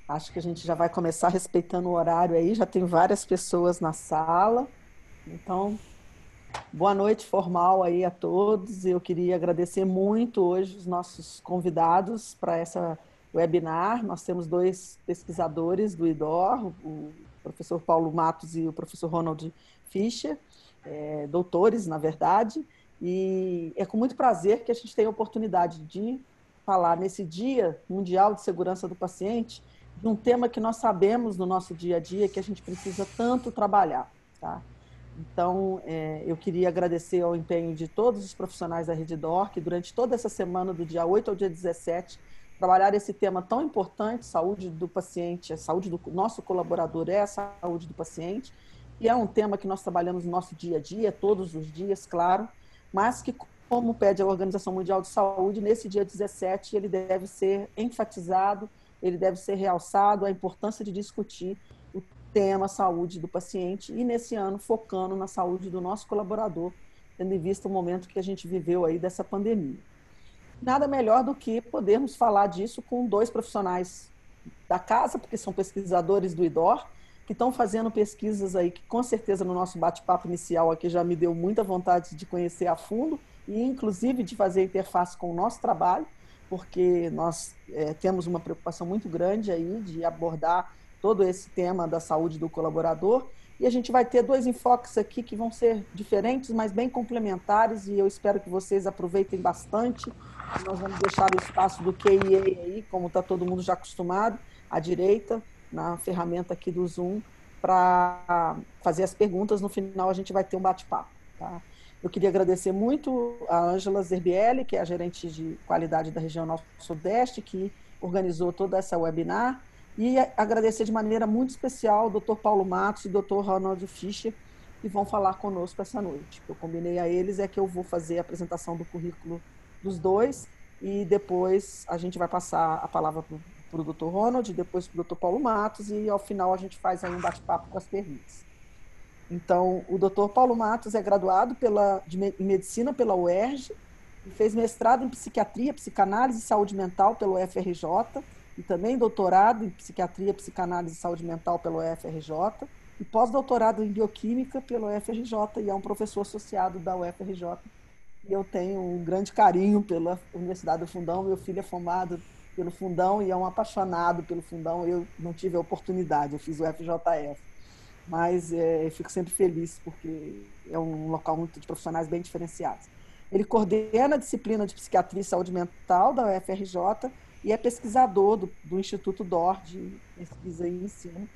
Acho que a gente já vai começar respeitando o horário aí, já tem várias pessoas na sala. Então, boa noite formal aí a todos. Eu queria agradecer muito hoje os nossos convidados para essa webinar. Nós temos dois pesquisadores do IDOR, o professor Paulo Matos e o professor Ronald Fischer, doutores, na verdade, e é com muito prazer que a gente tem a oportunidade de falar nesse Dia Mundial de Segurança do Paciente de um tema que nós sabemos no nosso dia a dia que a gente precisa tanto trabalhar, tá? Então, eu queria agradecer ao empenho de todos os profissionais da Redditor, que durante toda essa semana, do dia 8 ao dia 17, trabalharam esse tema tão importante, saúde do paciente, a saúde do nosso colaborador é a saúde do paciente, e é um tema que nós trabalhamos no nosso dia a dia, todos os dias, claro, mas que, como pede a Organização Mundial de Saúde, nesse dia 17, ele deve ser enfatizado, ele deve ser realçado, a importância de discutir o tema saúde do paciente e, nesse ano, focando na saúde do nosso colaborador, tendo em vista o momento que a gente viveu aí dessa pandemia. Nada melhor do que podermos falar disso com dois profissionais da casa, porque são pesquisadores do IDOR, que estão fazendo pesquisas aí que, com certeza, no nosso bate-papo inicial aqui já me deu muita vontade de conhecer a fundo e, inclusive, de fazer interface com o nosso trabalho, porque nós temos uma preocupação muito grande aí de abordar todo esse tema da saúde do colaborador. E a gente vai ter dois enfoques aqui que vão ser diferentes, mas bem complementares, e eu espero que vocês aproveitem bastante. Nós vamos deixar o espaço do Q&A aí, como está todo mundo já acostumado, à direita, na ferramenta aqui do Zoom, para fazer as perguntas. No final, a gente vai ter um bate-papo. Tá? Eu queria agradecer muito a Ângela Zerbielli, que é a gerente de qualidade da região Norte-Sudeste, que organizou toda essa webinar, e agradecer de maneira muito especial o Dr. Paulo Matos e o Dr. Ronald Fischer, que vão falar conosco essa noite. O que eu combinei a eles é que eu vou fazer a apresentação do currículo dos dois, e depois a gente vai passar a palavra para o Dr. Ronald, depois para o Dr. Paulo Matos, e ao final a gente faz aí um bate-papo com as perguntas. Então, o Dr. Paulo Matos é graduado em Medicina pela UERJ, e fez mestrado em Psiquiatria, Psicanálise e Saúde Mental pelo UFRJ, e também doutorado em Psiquiatria, Psicanálise e Saúde Mental pelo UFRJ, e pós-doutorado em Bioquímica pelo UFRJ, e é um professor associado da UFRJ. E eu tenho um grande carinho pela Universidade do Fundão. Meu filho é formado pelo Fundão e é um apaixonado pelo Fundão. Eu não tive a oportunidade, eu fiz o FJF, mas eu fico sempre feliz porque é um local muito de profissionais bem diferenciados. Ele coordena a disciplina de Psiquiatria e Saúde Mental da UFRJ e é pesquisador do Instituto DOR de Pesquisa e Ensino,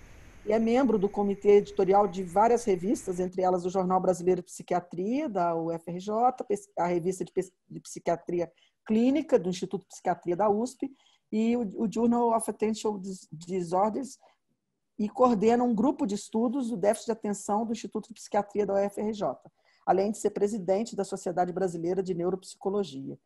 e é membro do comitê editorial de várias revistas, entre elas o Jornal Brasileiro de Psiquiatria, da UFRJ, a revista de Psiquiatria Clínica, do Instituto de Psiquiatria da USP, e o Journal of Attention Disorders, e coordena um grupo de estudos do déficit de atenção do Instituto de Psiquiatria da UFRJ, além de ser presidente da Sociedade Brasileira de Neuropsicologia,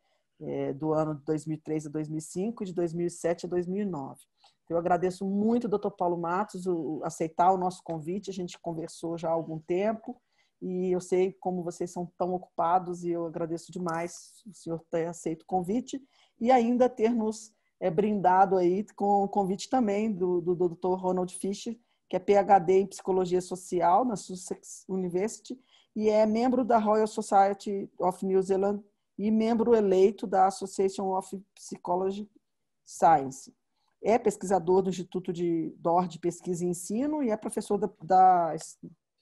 do ano de 2003 a 2005 e de 2007 a 2009. Eu agradeço muito ao Dr. Paulo Matos aceitar o nosso convite. A gente conversou já há algum tempo e eu sei como vocês são tão ocupados, e eu agradeço demais o senhor ter aceito o convite e ainda ter nos brindado aí com o convite também do Dr. Ronald Fischer, que é PhD em Psicologia Social na Sussex University e é membro da Royal Society of New Zealand e membro eleito da Association of Psychology Science. É pesquisador do Instituto de DOR de Pesquisa e Ensino e é professor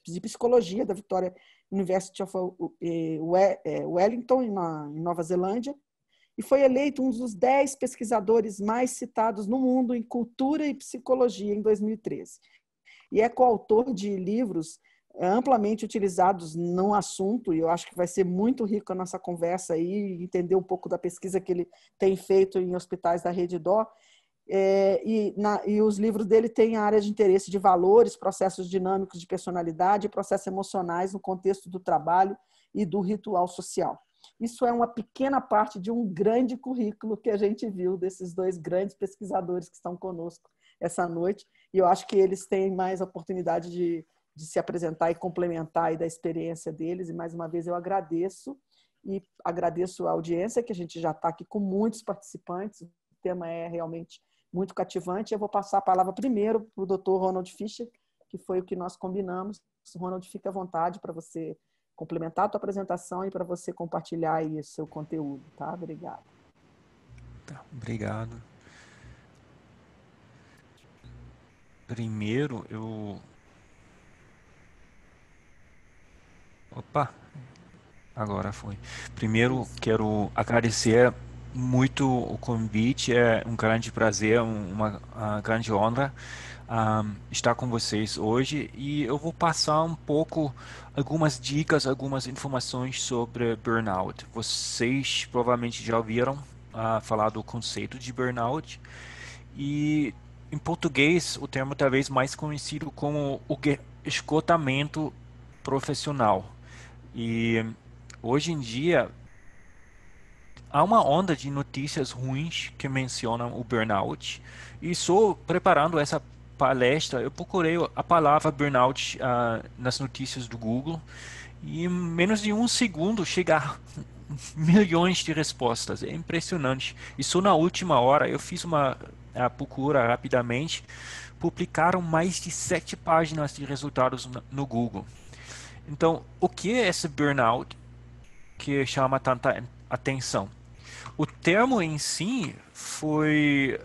de Psicologia da Victoria University of Wellington, em Nova Zelândia, e foi eleito um dos 10 pesquisadores mais citados no mundo em cultura e psicologia em 2013. E é coautor de livros amplamente utilizados no assunto, e eu acho que vai ser muito rico a nossa conversa aí, entender um pouco da pesquisa que ele tem feito em hospitais da Rede Dó. E os livros dele têm áreas de interesse de valores, processos dinâmicos de personalidade e processos emocionais no contexto do trabalho e do ritual social. Isso é uma pequena parte de um grande currículo que a gente viu desses dois grandes pesquisadores que estão conosco essa noite, e eu acho que eles têm mais oportunidade de se apresentar e complementar aí da experiência deles, e mais uma vez eu agradeço, e agradeço a audiência, que a gente já está aqui com muitos participantes, o tema é realmente muito cativante. Eu vou passar a palavra primeiro para o Dr. Ronald Fischer, que foi o que nós combinamos. Ronald, fica à vontade para você complementar a tua apresentação e para você compartilhar aí o seu conteúdo, tá? Obrigada. Tá, obrigado. Primeiro, Opa, agora foi. Primeiro, Isso. quero agradecer muito o convite. É um grande prazer, uma grande honra estar com vocês hoje. E eu vou passar um pouco algumas dicas, algumas informações sobre burnout. Vocês provavelmente já ouviram falar do conceito de burnout. E em português, o termo talvez mais conhecido como o esgotamento profissional. E hoje em dia há uma onda de notícias ruins que mencionam o burnout. E só preparando essa palestra, eu procurei a palavra burnout nas notícias do Google e em menos de um segundo chegar milhões de respostas. É impressionante. E só na última hora eu fiz uma procura rapidamente. Publicaram mais de 7 páginas de resultados no Google. Então, o que é esse burnout que chama tanta atenção? O termo em si foi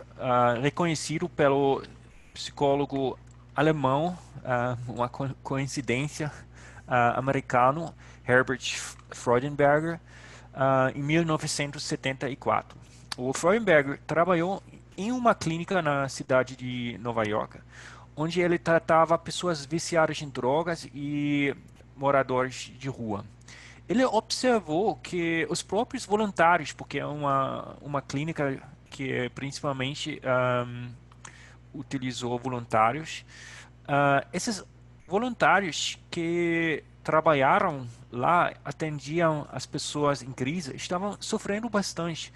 reconhecido pelo psicólogo alemão, uma coincidência, americano, Herbert Freudenberger, em 1974. O Freudenberger trabalhou em uma clínica na cidade de Nova York, onde ele tratava pessoas viciadas em drogas e moradores de rua. Ele observou que os próprios voluntários, porque é uma clínica que principalmente utilizou voluntários, esses voluntários que trabalharam lá, atendiam as pessoas em crise, estavam sofrendo bastante,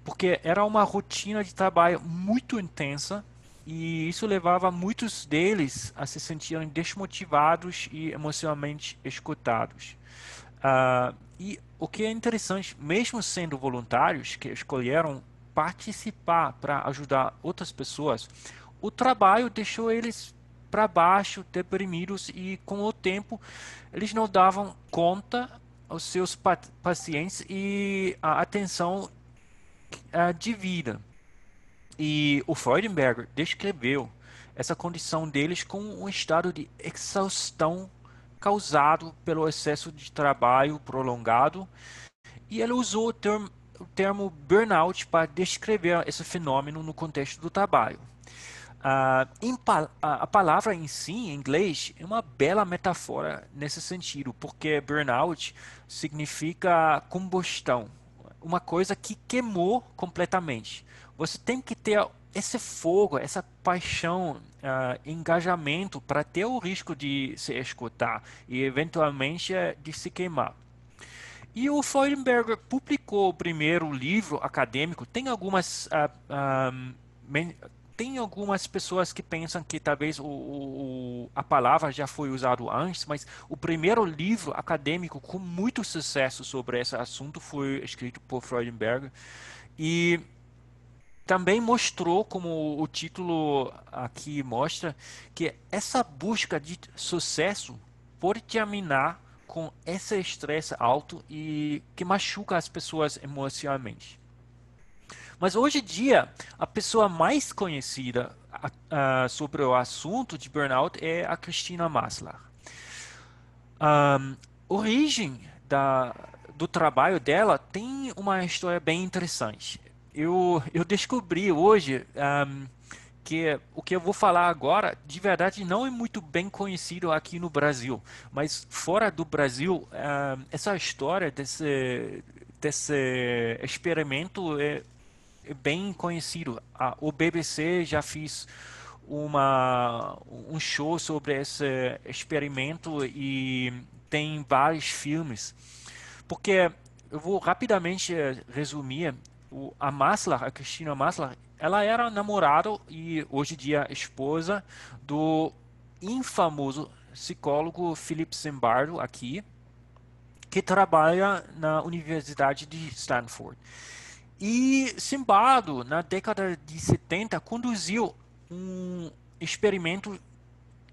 porque era uma rotina de trabalho muito intensa e isso levava muitos deles a se sentirem desmotivados e emocionalmente esgotados. E o que é interessante, mesmo sendo voluntários que escolheram participar para ajudar outras pessoas, o trabalho deixou eles para baixo, deprimidos e com o tempo eles não davam conta aos seus pacientes e a atenção de vida. E o Freudenberger descreveu essa condição deles como um estado de exaustão causado pelo excesso de trabalho prolongado, e ele usou o termo burnout para descrever esse fenômeno no contexto do trabalho. A palavra em si, em inglês, é uma bela metáfora nesse sentido, porque burnout significa combustão, uma coisa que queimou completamente. Você tem que ter esse fogo, essa paixão, engajamento para ter o risco de se esgotar e eventualmente de se queimar. E o Freudenberger publicou o primeiro livro acadêmico. Tem algumas pessoas que pensam que talvez a palavra já foi usada antes, mas o primeiro livro acadêmico com muito sucesso sobre esse assunto foi escrito por Freudenberger. E também mostrou, como o título aqui mostra, que essa busca de sucesso pode terminar com esse estresse alto e que machuca as pessoas emocionalmente. Mas hoje em dia, a pessoa mais conhecida sobre o assunto de burnout é a Christina Maslach. A origem do trabalho dela tem uma história bem interessante. Eu descobri hoje que o que eu vou falar agora, de verdade, não é muito bem conhecido aqui no Brasil. Mas fora do Brasil, essa história desse experimento é bem conhecido. O BBC já fez um show sobre esse experimento e tem vários filmes. Porque eu vou rapidamente resumir. A Christina Maslach, ela era namorada e hoje em dia esposa do infamoso psicólogo Philip Zimbardo aqui, que trabalha na Universidade de Stanford. E Zimbardo, na década de 70, conduziu um experimento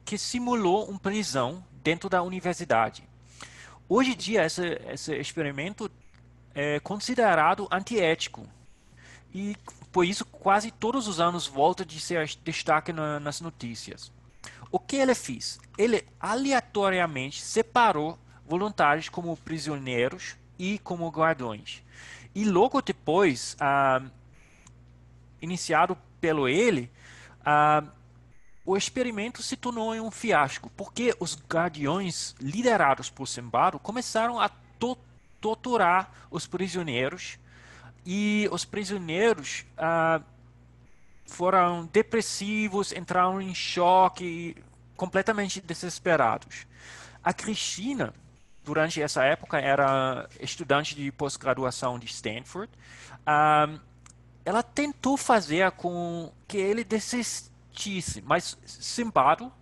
que simulou uma prisão dentro da universidade. Hoje em dia, esse experimento é considerado antiético e, por isso, quase todos os anos volta de ser destaque nas notícias. O que ele fez? Ele aleatoriamente separou voluntários como prisioneiros e como guardiões. E logo depois, iniciado pelo ele, ah, o experimento se tornou um fiasco, porque os guardiões liderados por Simbado começaram a torturar os prisioneiros e os prisioneiros foram depressivos, entraram em choque, completamente desesperados. A Cristina, durante essa época, era estudante de pós-graduação de Stanford. Ah, ela tentou fazer com que ele desistisse, mas Simbado,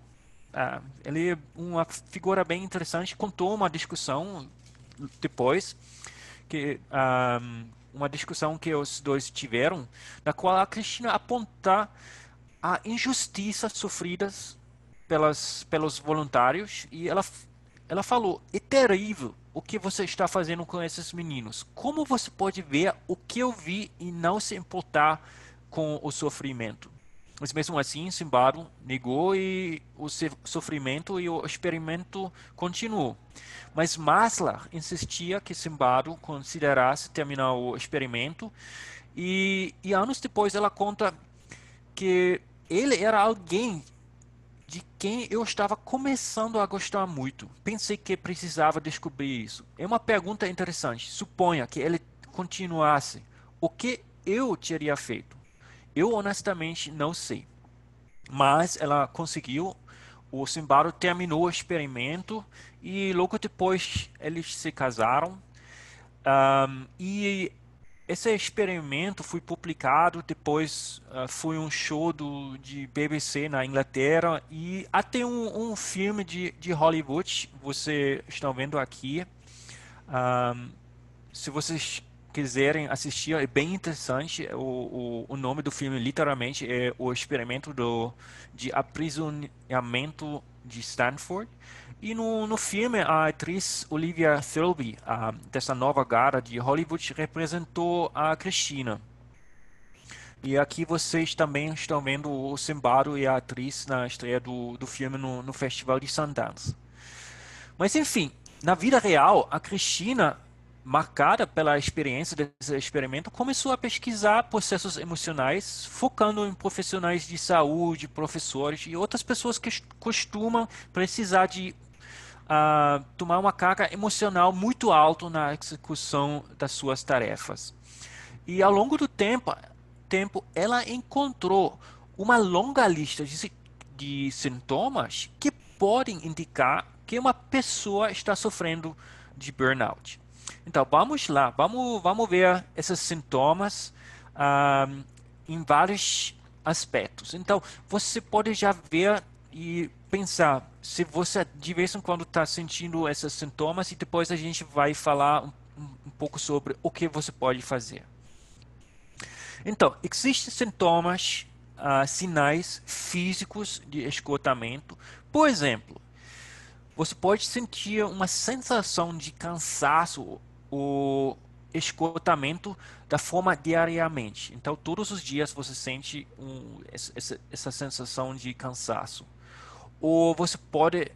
ele é uma figura bem interessante, contou uma discussão depois que uma discussão que os dois tiveram, na qual a Cristina aponta a injustiças sofridas pelos voluntários e ela falou: é terrível o que você está fazendo com esses meninos. Como você pode ver o que eu vi e não se importar com o sofrimento? Mas mesmo assim, Simbado negou e o sofrimento e o experimento continuou. Mas Maslar insistia que Simbado considerasse terminar o experimento e anos depois ela conta que ele era alguém de quem eu estava começando a gostar muito. Pensei que precisava descobrir isso. É uma pergunta interessante. Suponha que ele continuasse. O que eu teria feito? Eu honestamente não sei. Mas ela conseguiu. O Simbaro terminou o experimento e logo depois eles se casaram. E esse experimento foi publicado, depois foi um show de BBC na Inglaterra e até um filme de Hollywood, vocês estão vendo aqui. Se vocês quiserem assistir, é bem interessante. O nome do filme, literalmente, é O Experimento de Aprisionamento de Stanford. E no filme, a atriz Olivia Thirlby, dessa nova gara de Hollywood, representou a Christina. E aqui vocês também estão vendo o Simbado e a atriz na estreia do filme no Festival de Sundance. Mas enfim, na vida real, a Cristina, marcada pela experiência desse experimento, começou a pesquisar processos emocionais, focando em profissionais de saúde, professores e outras pessoas que costumam precisar de tomar uma carga emocional muito alta na execução das suas tarefas. E ao longo do tempo ela encontrou uma longa lista de sintomas que podem indicar que uma pessoa está sofrendo de burnout. Então vamos lá, vamos ver esses sintomas em vários aspectos. Então você pode já ver e pensar se você de vez em quando está sentindo esses sintomas e depois a gente vai falar um pouco sobre o que você pode fazer. Então, existem sintomas, sinais físicos de esgotamento. Por exemplo, você pode sentir uma sensação de cansaço ou esgotamento da forma diariamente. Então, todos os dias você sente essa sensação de cansaço. Ou você pode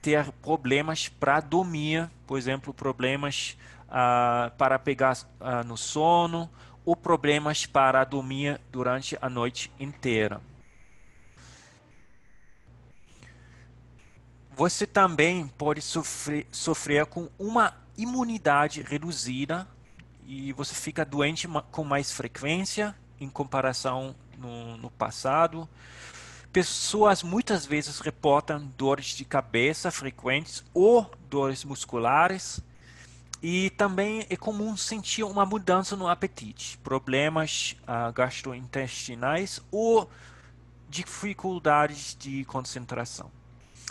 ter problemas para dormir, por exemplo, problemas para pegar no sono, ou problemas para dormir durante a noite inteira. Você também pode sofrer com uma imunidade reduzida e você fica doente com mais frequência em comparação no passado. Pessoas muitas vezes reportam dores de cabeça frequentes ou dores musculares. E também é comum sentir uma mudança no apetite, problemas gastrointestinais ou dificuldades de concentração.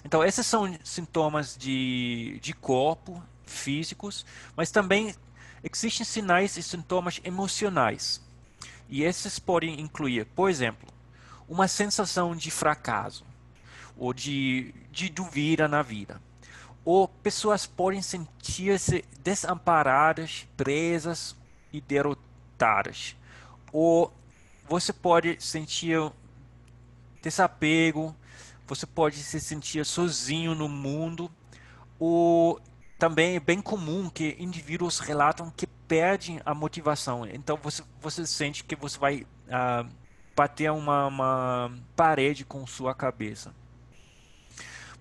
Então, esses são sintomas de corpo, físicos, mas também Existem sinais e sintomas emocionais, e esses podem incluir, por exemplo, uma sensação de fracasso, ou de dúvida na vida. Ou pessoas podem sentir-se desamparadas, presas e derrotadas. Ou você pode sentir desapego, você pode se sentir sozinho no mundo. Ou também é bem comum que indivíduos relatam que perdem a motivação. Então você sente que você vai bater uma parede com sua cabeça.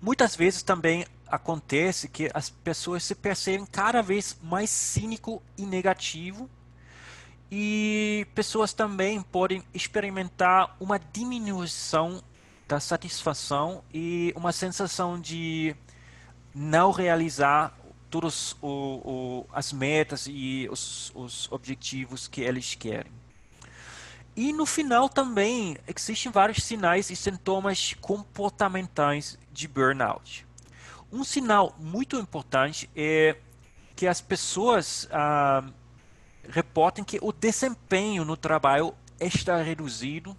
Muitas vezes também acontece que as pessoas se percebem cada vez mais cínico e negativo, e pessoas também podem experimentar uma diminuição da satisfação e uma sensação de não realizar todas as metas e os objetivos que eles querem. E no final também existem vários sinais e sintomas comportamentais de burnout. Um sinal muito importante é que as pessoas reportem que o desempenho no trabalho está reduzido,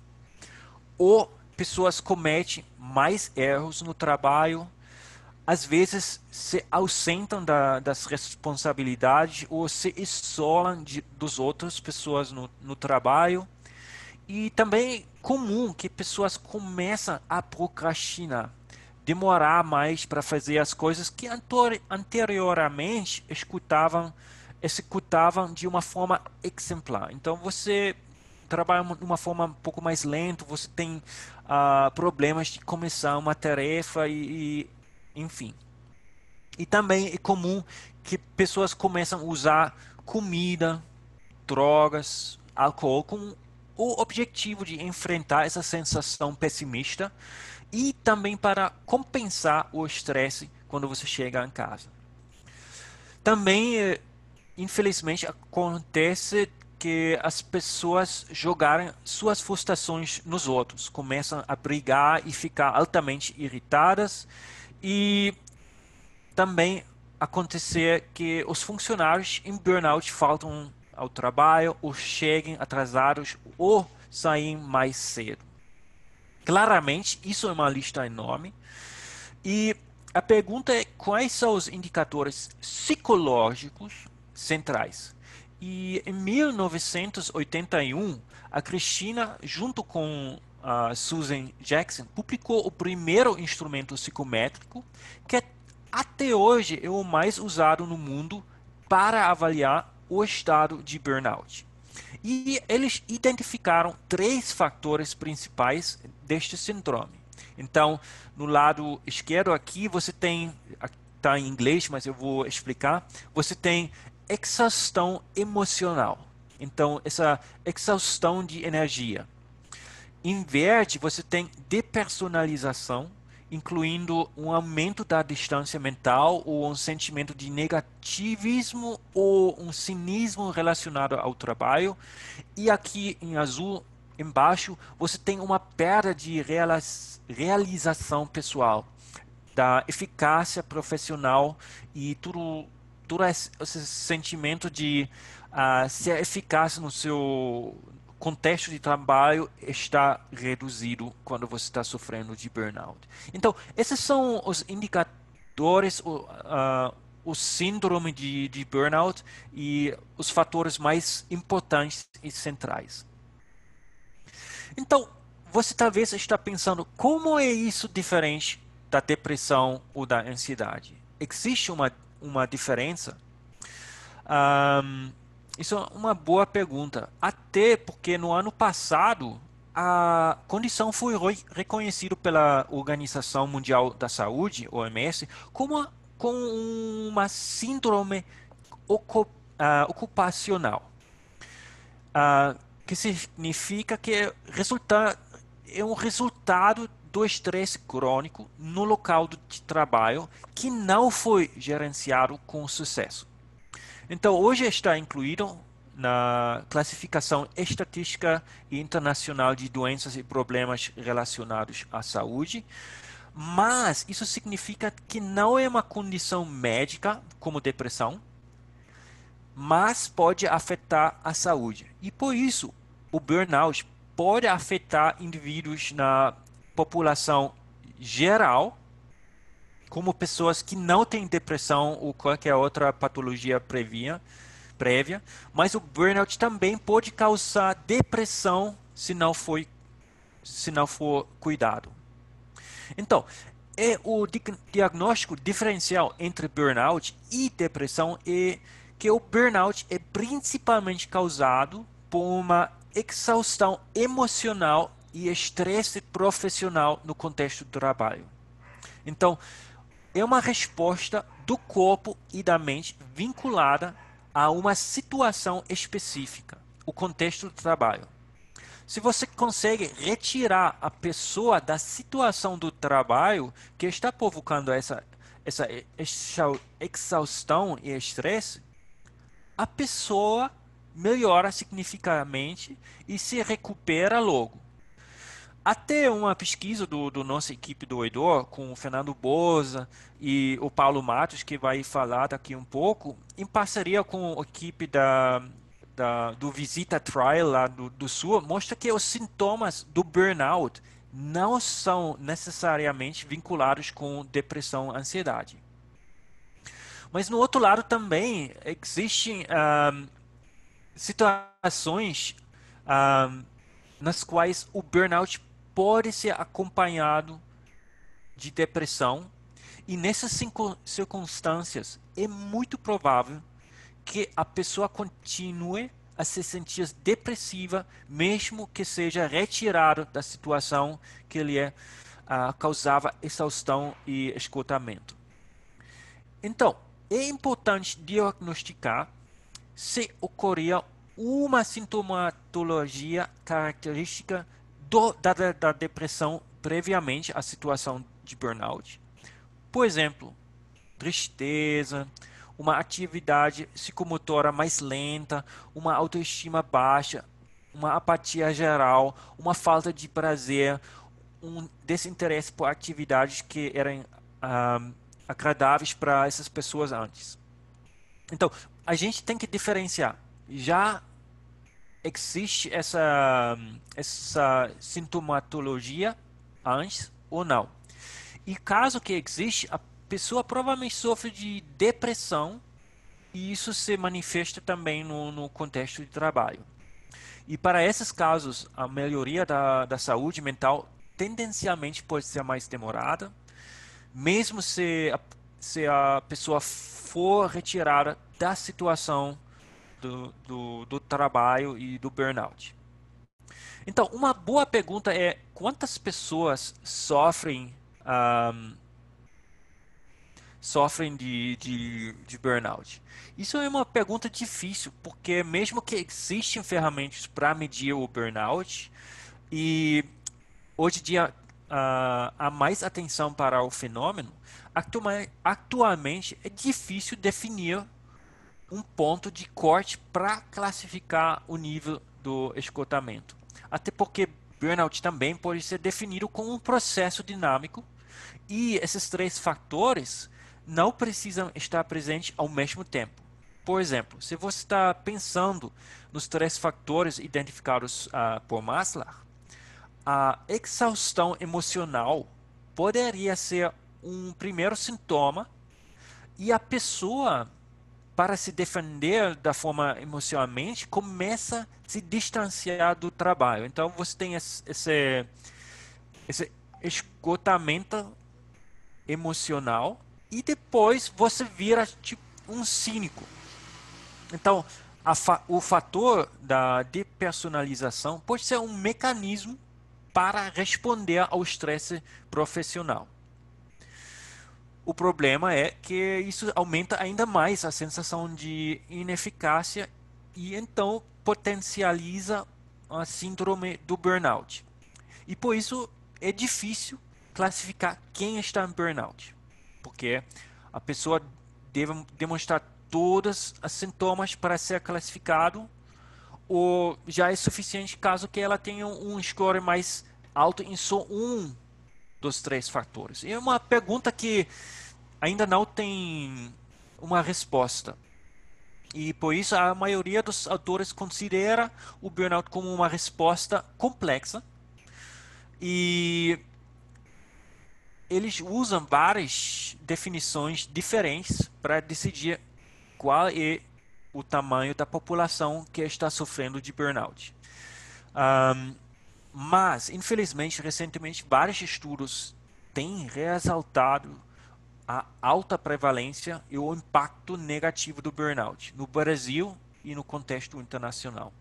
ou pessoas cometem mais erros no trabalho, às vezes se ausentam das responsabilidades ou se isolam dos outras pessoas no trabalho. E também é comum que pessoas começam a procrastinar, demorar mais para fazer as coisas que anteriormente executavam de uma forma exemplar. Então você trabalha de uma forma um pouco mais lenta, você tem problemas de começar uma tarefa enfim. E também é comum que pessoas começam a usar comida, drogas, álcool com o objetivo de enfrentar essa sensação pessimista e também para compensar o estresse quando você chega em casa. Também, infelizmente, acontece que as pessoas jogarem suas frustrações nos outros, começam a brigar e ficar altamente irritadas, e também acontecer que os funcionários em burnout faltam ao trabalho, ou cheguem atrasados, ou saem mais cedo. Claramente, isso é uma lista enorme. E a pergunta é: quais são os indicadores psicológicos centrais? E em 1981, a Christina, junto com a Susan Jackson, publicou o primeiro instrumento psicométrico, que até hoje é o mais usado no mundo para avaliar o estado de burnout. E eles identificaram 3 fatores principais deste síndrome. Então, no lado esquerdo aqui, você tem, está em inglês, mas eu vou explicar, você tem exaustão emocional. Então, essa exaustão de energia. Em verde, você tem depersonalização, incluindo um aumento da distância mental, ou um sentimento de negativismo ou um cinismo relacionado ao trabalho. E aqui em azul, embaixo, você tem uma perda de realização pessoal, da eficácia profissional e todo esse sentimento de ser eficaz no seu contexto de trabalho está reduzido quando você está sofrendo de burnout. Então, esses são os indicadores, o síndrome de burnout e os fatores mais importantes e centrais. Então, você talvez está pensando: como é isso diferente da depressão ou da ansiedade? Existe uma diferença? Isso é uma boa pergunta. Até porque no ano passado a condição foi reconhecida pela Organização Mundial da Saúde, OMS, como uma síndrome ocupacional, que significa que é um resultado do estresse crônico no local de trabalho que não foi gerenciado com sucesso. Então, hoje está incluído na classificação estatística internacional de doenças e problemas relacionados à saúde, mas isso significa que não é uma condição médica como depressão, mas pode afetar a saúde. E por isso, o burnout pode afetar indivíduos na população geral, como pessoas que não têm depressão ou qualquer outra patologia prévia, mas o burnout também pode causar depressão se não for cuidado. Então, o diagnóstico diferencial entre burnout e depressão é que o burnout é principalmente causado por uma exaustão emocional e estresse profissional no contexto do trabalho. Então, é uma resposta do corpo e da mente vinculada a uma situação específica, o contexto do trabalho. Se você consegue retirar a pessoa da situação do trabalho que está provocando essa exaustão e estresse, a pessoa melhora significativamente e se recupera logo. Até uma pesquisa do nossa equipe do OIDOR, com o Fernando Boza e o Paulo Matos, que vai falar daqui um pouco, em parceria com a equipe do Visita Trial lá do Sul, mostra que os sintomas do burnout não são necessariamente vinculados com depressão e ansiedade. Mas no outro lado também existem situações nas quais o burnout pode ser acompanhado de depressão, e nessas circunstâncias é muito provável que a pessoa continue a se sentir depressiva, mesmo que seja retirado da situação que causava exaustão e esgotamento. Então, é importante diagnosticar se ocorria uma sintomatologia característica da depressão previamente à situação de burnout. Por exemplo, tristeza, uma atividade psicomotora mais lenta, uma autoestima baixa, uma apatia geral, uma falta de prazer, um desinteresse por atividades que eram agradáveis para essas pessoas antes. Então, a gente tem que diferenciar. Já existe essa sintomatologia antes ou não? E caso que existe, a pessoa provavelmente sofre de depressão e isso se manifesta também no contexto de trabalho. E para esses casos, a melhoria da saúde mental tendencialmente pode ser mais demorada, mesmo se a pessoa for retirada da situação do trabalho e do burnout. Então, uma boa pergunta é quantas pessoas sofrem de burnout? Isso é uma pergunta difícil, porque mesmo que existem ferramentas para medir o burnout, e hoje em dia há mais atenção para o fenômeno, atualmente é difícil definir um ponto de corte para classificar o nível do esgotamento. Até porque burnout também pode ser definido como um processo dinâmico e esses três fatores não precisam estar presentes ao mesmo tempo. Por exemplo, se você está pensando nos três fatores identificados por Maslow, a exaustão emocional poderia ser um primeiro sintoma e a pessoa, para se defender da forma emocionalmente, começa a se distanciar do trabalho. Então você tem esse esgotamento emocional e depois você vira tipo um cínico. Então o fator da depersonalização pode ser um mecanismo para responder ao estresse profissional. O problema é que isso aumenta ainda mais a sensação de ineficácia e então potencializa a síndrome do burnout. E por isso é difícil classificar quem está em burnout, porque a pessoa deve demonstrar todos os sintomas para ser classificado, ou já é suficiente caso que ela tenha um score mais alto em só um dos três fatores. E é uma pergunta que ainda não tem uma resposta. E por isso a maioria dos autores considera o burnout como uma resposta complexa e eles usam várias definições diferentes para decidir qual é o tamanho da população que está sofrendo de burnout. Um, mas, infelizmente, recentemente, vários estudos têm ressaltado a alta prevalência e o impacto negativo do burnout no Brasil e no contexto internacional.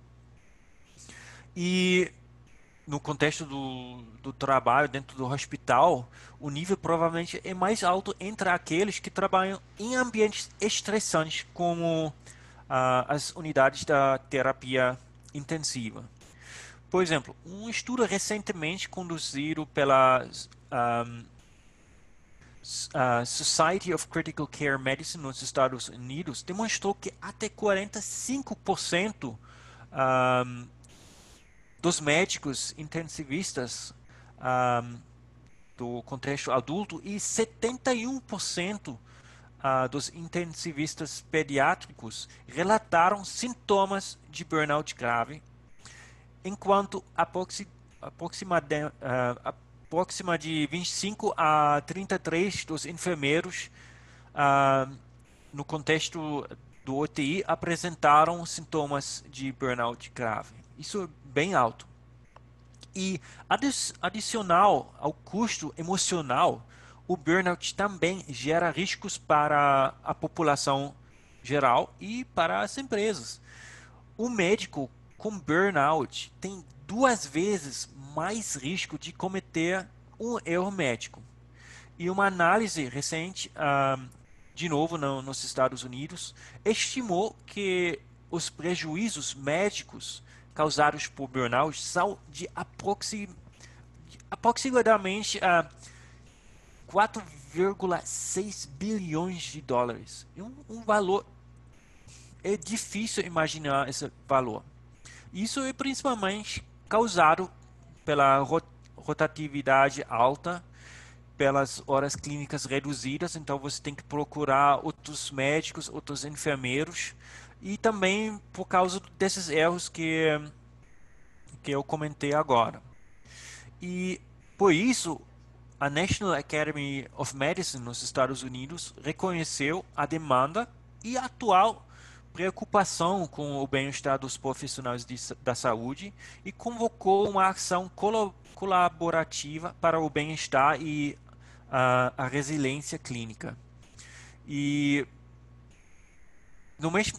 E no contexto do trabalho dentro do hospital, o nível provavelmente é mais alto entre aqueles que trabalham em ambientes estressantes, como as unidades da terapia intensiva. Por exemplo, um estudo recentemente conduzido pela Society of Critical Care Medicine nos Estados Unidos demonstrou que até 45% um, dos médicos intensivistas do contexto adulto e 71% dos intensivistas pediátricos relataram sintomas de burnout grave, enquanto aproxima de 25 a 33 dos enfermeiros no contexto do UTI apresentaram sintomas de burnout grave. Isso é bem alto. E adicional ao custo emocional, o burnout também gera riscos para a população geral e para as empresas. O médico com burnout tem 2 vezes mais risco de cometer um erro médico. E uma análise recente, de novo nos Estados Unidos, estimou que os prejuízos médicos causados por burnout são de aproximadamente 4,6 bilhões de dólares. Um valor, é difícil imaginar esse valor. Isso é principalmente causado pela rotatividade alta, pelas horas clínicas reduzidas, então você tem que procurar outros médicos, outros enfermeiros, e também por causa desses erros que eu comentei agora. E por isso, a National Academy of Medicine nos Estados Unidos reconheceu a demanda e a atual preocupação com o bem-estar dos profissionais da saúde e convocou uma ação colaborativa para o bem-estar e a resiliência clínica. E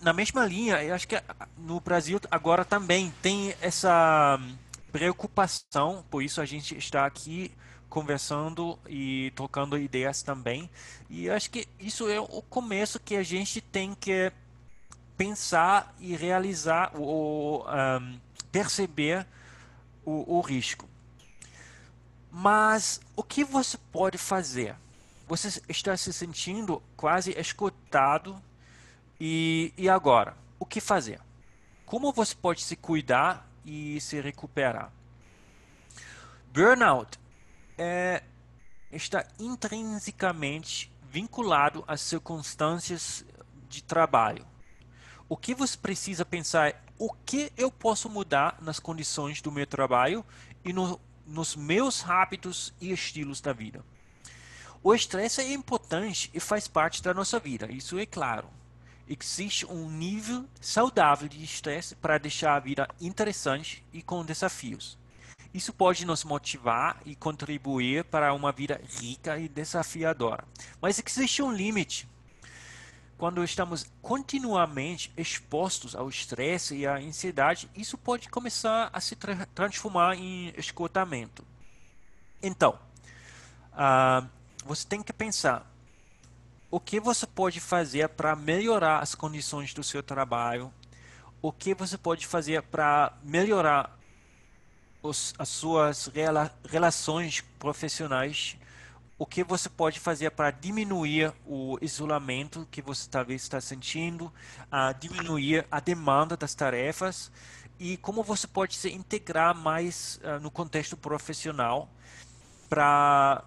na mesma linha, eu acho que no Brasil agora também tem essa preocupação, por isso a gente está aqui conversando e trocando ideias também. E eu acho que isso é o começo que a gente tem que pensar e realizar ou perceber o risco. Mas o que você pode fazer? Você está se sentindo quase esgotado e agora? O que fazer? Como você pode se cuidar e se recuperar? Burnout está intrinsecamente vinculado às circunstâncias de trabalho. O que você precisa pensar é o que eu posso mudar nas condições do meu trabalho e nos meus hábitos e estilos da vida. O estresse é importante e faz parte da nossa vida, isso é claro. Existe um nível saudável de estresse para deixar a vida interessante e com desafios. Isso pode nos motivar e contribuir para uma vida rica e desafiadora. Mas existe um limite. Quando estamos continuamente expostos ao estresse e à ansiedade, isso pode começar a se transformar em esgotamento. Então, você tem que pensar o que você pode fazer para melhorar as condições do seu trabalho, o que você pode fazer para melhorar as suas relações profissionais, o que você pode fazer para diminuir o isolamento que você talvez está sentindo, diminuir a demanda das tarefas e como você pode se integrar mais no contexto profissional para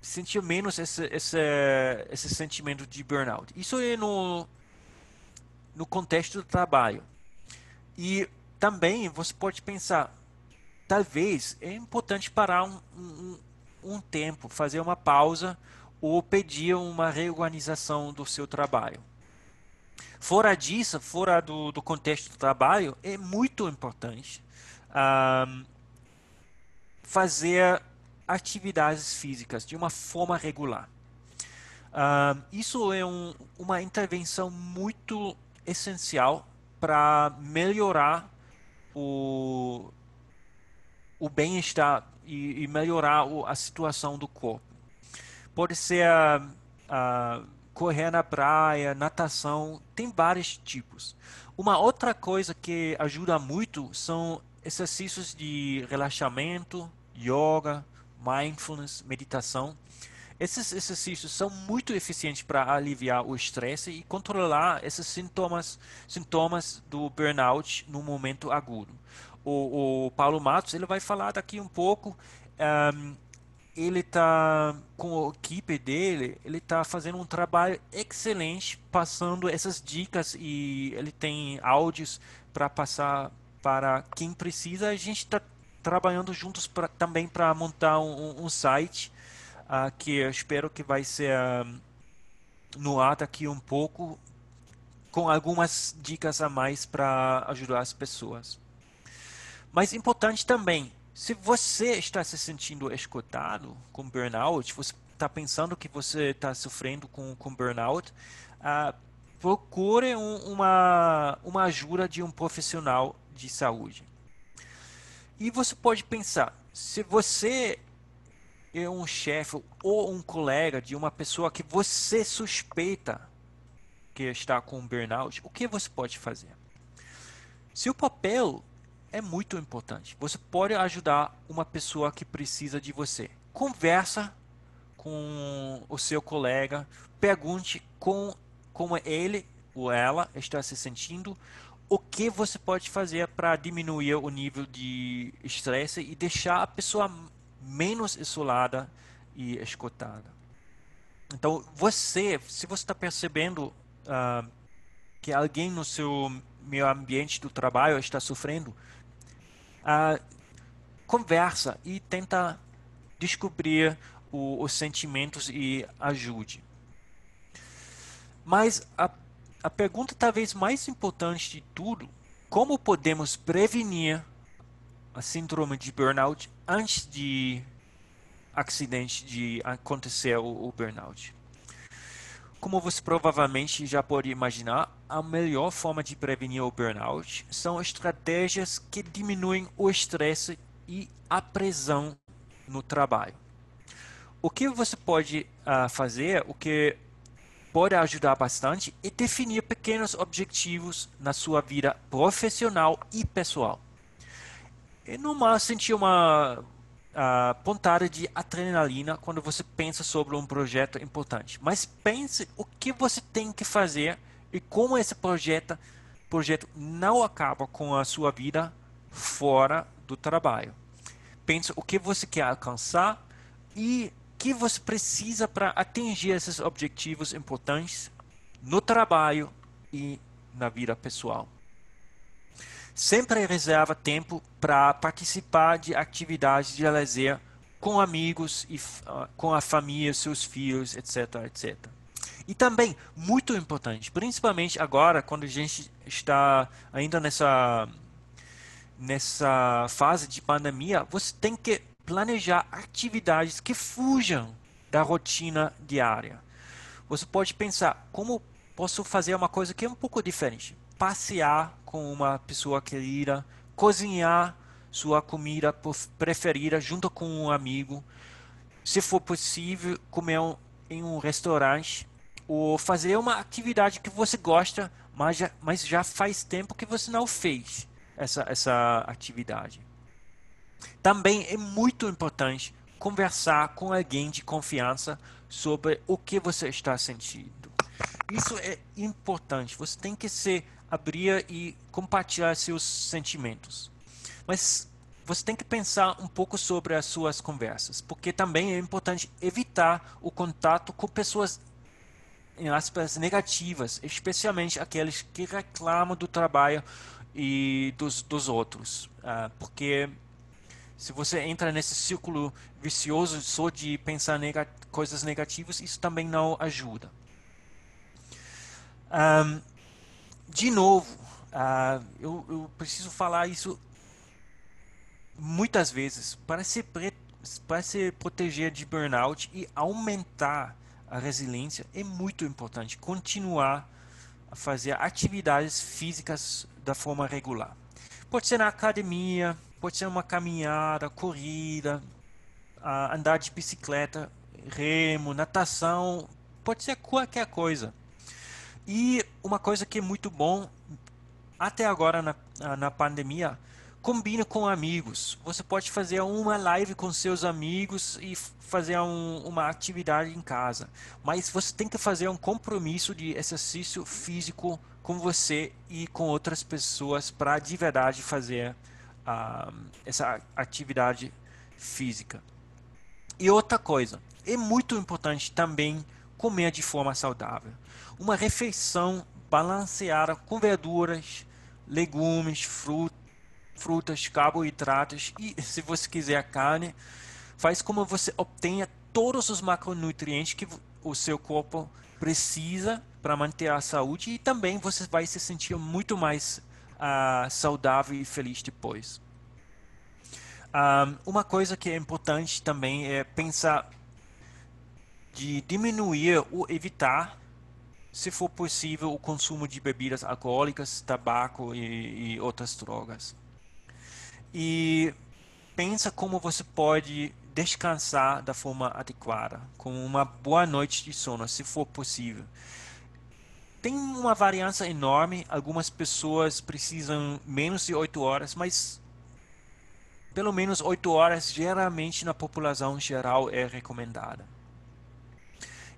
sentir menos esse sentimento de burnout. Isso é no contexto do trabalho. E também você pode pensar, talvez é importante parar um tempo, fazer uma pausa ou pedir uma reorganização do seu trabalho. Fora disso, fora do contexto do trabalho, é muito importante ah, fazer atividades físicas de uma forma regular. Isso é uma intervenção muito essencial para melhorar o, o bem-estar e melhorar a situação do corpo. Pode ser correr na praia, natação, tem vários tipos. Uma outra coisa que ajuda muito são exercícios de relaxamento, yoga, mindfulness, meditação. Esses exercícios são muito eficientes para aliviar o estresse e controlar esses sintomas do burnout no momento agudo. O Paulo Matos ele vai falar daqui um pouco. Um, Ele está com a equipe dele, ele está fazendo um trabalho excelente, passando essas dicas e ele tem áudios para passar para quem precisa. A gente está trabalhando juntos também para montar um site que eu espero que vai ser no ar daqui um pouco, com algumas dicas a mais para ajudar as pessoas. Mas importante também, se você está se sentindo esgotado com burnout, você está pensando que você está sofrendo com burnout, procure uma ajuda de um profissional de saúde. E você pode pensar, se você é um chefe ou um colega de uma pessoa que você suspeita que está com burnout, o que você pode fazer? Seu papel é muito importante. Você pode ajudar uma pessoa que precisa de você. Conversa com o seu colega, pergunte como ele ou ela está se sentindo, o que você pode fazer para diminuir o nível de estresse e deixar a pessoa menos isolada e esgotada. Então, se você está percebendo que alguém no seu meio ambiente do trabalho está sofrendo, conversa e tenta descobrir os sentimentos e ajude. Mas a pergunta talvez mais importante de tudo, como podemos prevenir a síndrome de burnout antes de acidente de acontecer o burnout? Como você provavelmente já pode imaginar, a melhor forma de prevenir o burnout são estratégias que diminuem o estresse e a pressão no trabalho. O que você pode fazer, o que pode ajudar bastante, é definir pequenos objetivos na sua vida profissional e pessoal. É normal sentir uma pontada de adrenalina quando você pensa sobre um projeto importante. Mas pense o que você tem que fazer e como esse projeto não acaba com a sua vida fora do trabalho. Pense o que você quer alcançar e o que você precisa para atingir esses objetivos importantes no trabalho e na vida pessoal. Sempre reserva tempo para participar de atividades de lazer com amigos e com a família, seus filhos, etc, etc. E também, muito importante, principalmente agora, quando a gente está ainda nessa fase de pandemia, você tem que planejar atividades que fujam da rotina diária. Você pode pensar, como posso fazer uma coisa que é um pouco diferente? Passear com uma pessoa querida, cozinhar sua comida preferida junto com um amigo, se for possível, comer em um restaurante, ou fazer uma atividade que você gosta, mas já faz tempo que você não fez essa atividade. Também é muito importante conversar com alguém de confiança sobre o que você está sentindo. Isso é importante. Você tem que se abrir e compartilhar seus sentimentos. Mas você tem que pensar um pouco sobre as suas conversas, porque também é importante evitar o contato com pessoas em aspas negativas, especialmente aqueles que reclamam do trabalho e dos outros. Porque se você entra nesse círculo vicioso só de pensar coisas negativas, isso também não ajuda. Um, de novo, eu preciso falar isso muitas vezes para se proteger de burnout e aumentar a resiliência. É muito importante continuar a fazer atividades físicas da forma regular. Pode ser na academia, pode ser uma caminhada, corrida, andar de bicicleta, remo, natação, pode ser qualquer coisa. E uma coisa que é muito bom até agora na pandemia, combina com amigos. Você pode fazer uma live com seus amigos e fazer uma atividade em casa. Mas você tem que fazer um compromisso de exercício físico com você e com outras pessoas para de verdade fazer essa atividade física. E outra coisa, é muito importante também comer de forma saudável. Uma refeição balanceada com verduras, legumes, frutas, carboidratos e, se você quiser, carne, faz como você obtenha todos os macronutrientes que o seu corpo precisa para manter a saúde e também você vai se sentir muito mais saudável e feliz depois. Uma coisa que é importante também é pensar de diminuir ou evitar, se for possível, o consumo de bebidas alcoólicas, tabaco e outras drogas. E pensa como você pode descansar da forma adequada, com uma boa noite de sono, se for possível. Tem uma variância enorme, algumas pessoas precisam menos de 8 horas, mas pelo menos 8 horas geralmente na população geral é recomendada.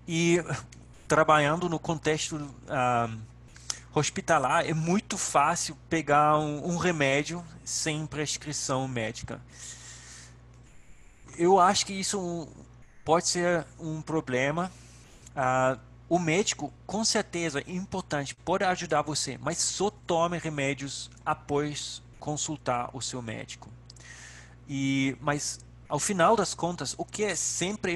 E trabalhando no contexto hospitalar, é muito fácil pegar um remédio sem prescrição médica. Eu acho que isso pode ser um problema. O médico, com certeza, é importante, pode ajudar você, mas só tome remédios após consultar o seu médico. Mas, ao final das contas, o que é sempre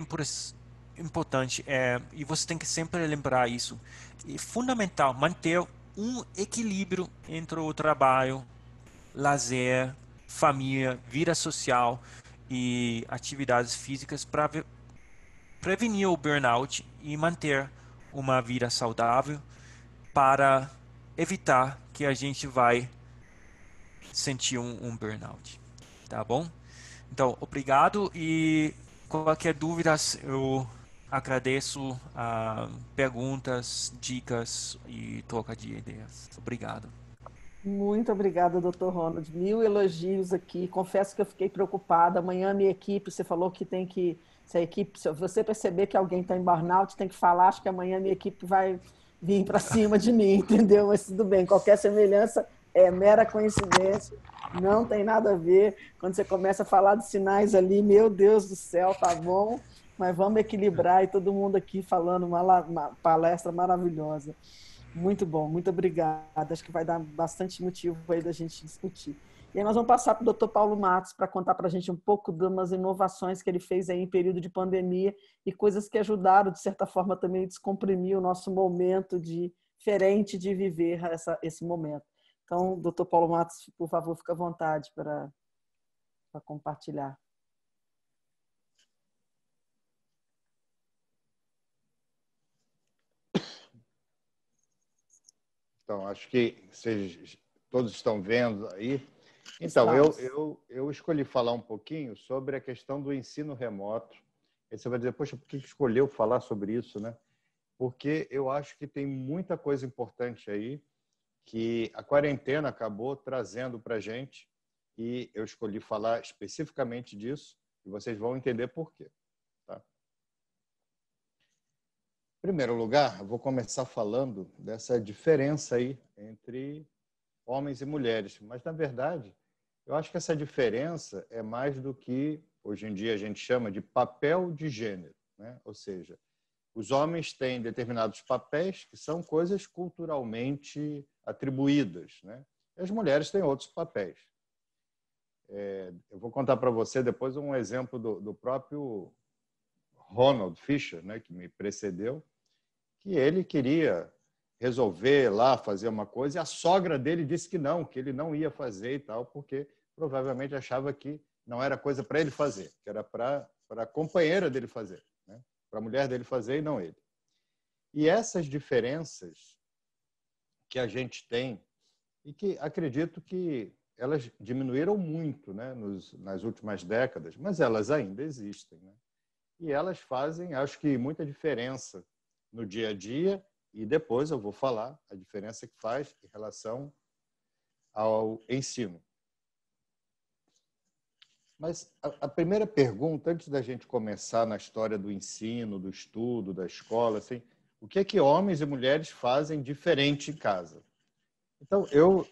importante e você tem que sempre lembrar isso, é fundamental manter um equilíbrio entre o trabalho, lazer, família, vida social e atividades físicas para prevenir o burnout e manter uma vida saudável para evitar que a gente vai sentir um burnout. Tá bom? Então, obrigado e qualquer dúvida eu agradeço perguntas, dicas e troca de ideias. Obrigado. Muito obrigada, doutor Ronald. Mil elogios aqui. Confesso que eu fiquei preocupada. Amanhã, a minha equipe, você falou que tem que. Se a equipe, se você perceber que alguém está em burnout, tem que falar. Acho que amanhã a minha equipe vai vir para cima de mim, entendeu? Mas tudo bem. Qualquer semelhança é mera coincidência. Não tem nada a ver. Quando você começa a falar de sinais ali, meu Deus do céu, tá bom. Mas vamos equilibrar e todo mundo aqui falando uma palestra maravilhosa. Muito bom, muito obrigada. Acho que vai dar bastante motivo aí da gente discutir. E aí nós vamos passar para o doutor Paulo Matos para contar para a gente um pouco de umas inovações que ele fez aí em período de pandemia e coisas que ajudaram, de certa forma, também a descomprimir o nosso momento diferente de viver esse momento. Então, doutor Paulo Matos, por favor, fique à vontade para compartilhar. Então, acho que vocês todos estão vendo aí. Então, eu escolhi falar um pouquinho sobre a questão do ensino remoto. Aí você vai dizer, poxa, por que escolheu falar sobre isso, né? Porque eu acho que tem muita coisa importante aí que a quarentena acabou trazendo para a gente e eu escolhi falar especificamente disso e vocês vão entender por quê. Tá? Em primeiro lugar, eu vou começar falando dessa diferença aí entre homens e mulheres. Mas, na verdade, eu acho que essa diferença é mais do que, hoje em dia, a gente chama de papel de gênero, né? Ou seja, Os homens têm determinados papéis que são coisas culturalmente atribuídas, né? E as mulheres têm outros papéis. Eu vou contar para você depois um exemplo do próprio Ronald Fisher, né, que me precedeu, que ele queria resolver lá, fazer uma coisa, e a sogra dele disse que ele não ia fazer e tal, porque provavelmente achava que não era coisa para ele fazer, que era para a companheira dele fazer, né? Para a mulher dele fazer e não ele. E essas diferenças que a gente tem, e que acredito que elas diminuíram muito, né, nas últimas décadas, mas elas ainda existem, né? E elas fazem, acho que, muita diferença no dia a dia, e depois eu vou falar a diferença que faz em relação ao ensino. Mas a primeira pergunta, antes da gente começar na história do ensino, do estudo, da escola, assim, o que é que homens e mulheres fazem diferente em casa? Então, eu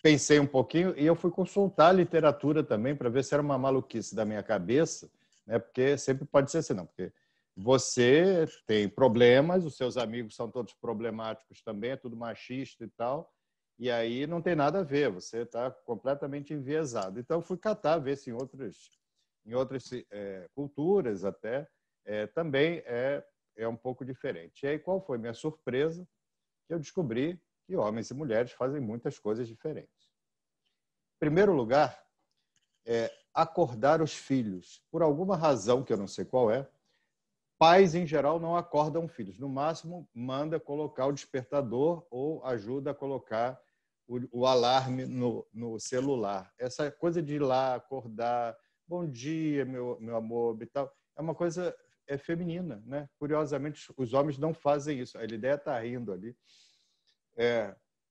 pensei um pouquinho e eu fui consultar a literatura também para ver se era uma maluquice da minha cabeça, né? Porque sempre pode ser assim, não, porque você tem problemas, os seus amigos são todos problemáticos também, é tudo machista e tal, e aí não tem nada a ver, você está completamente enviesado. Então, eu fui catar, ver se em outras culturas até também é um pouco diferente. E aí, qual foi minha surpresa? Que eu descobri que homens e mulheres fazem muitas coisas diferentes. Em primeiro lugar, acordar os filhos. Por alguma razão, que eu não sei qual é, pais, em geral, não acordam filhos. No máximo, manda colocar o despertador ou ajuda a colocar o alarme no celular. Essa coisa de ir lá, acordar, bom dia, meu amor, e tal, é uma coisa feminina, né? Curiosamente, os homens não fazem isso. A ideia está rindo ali.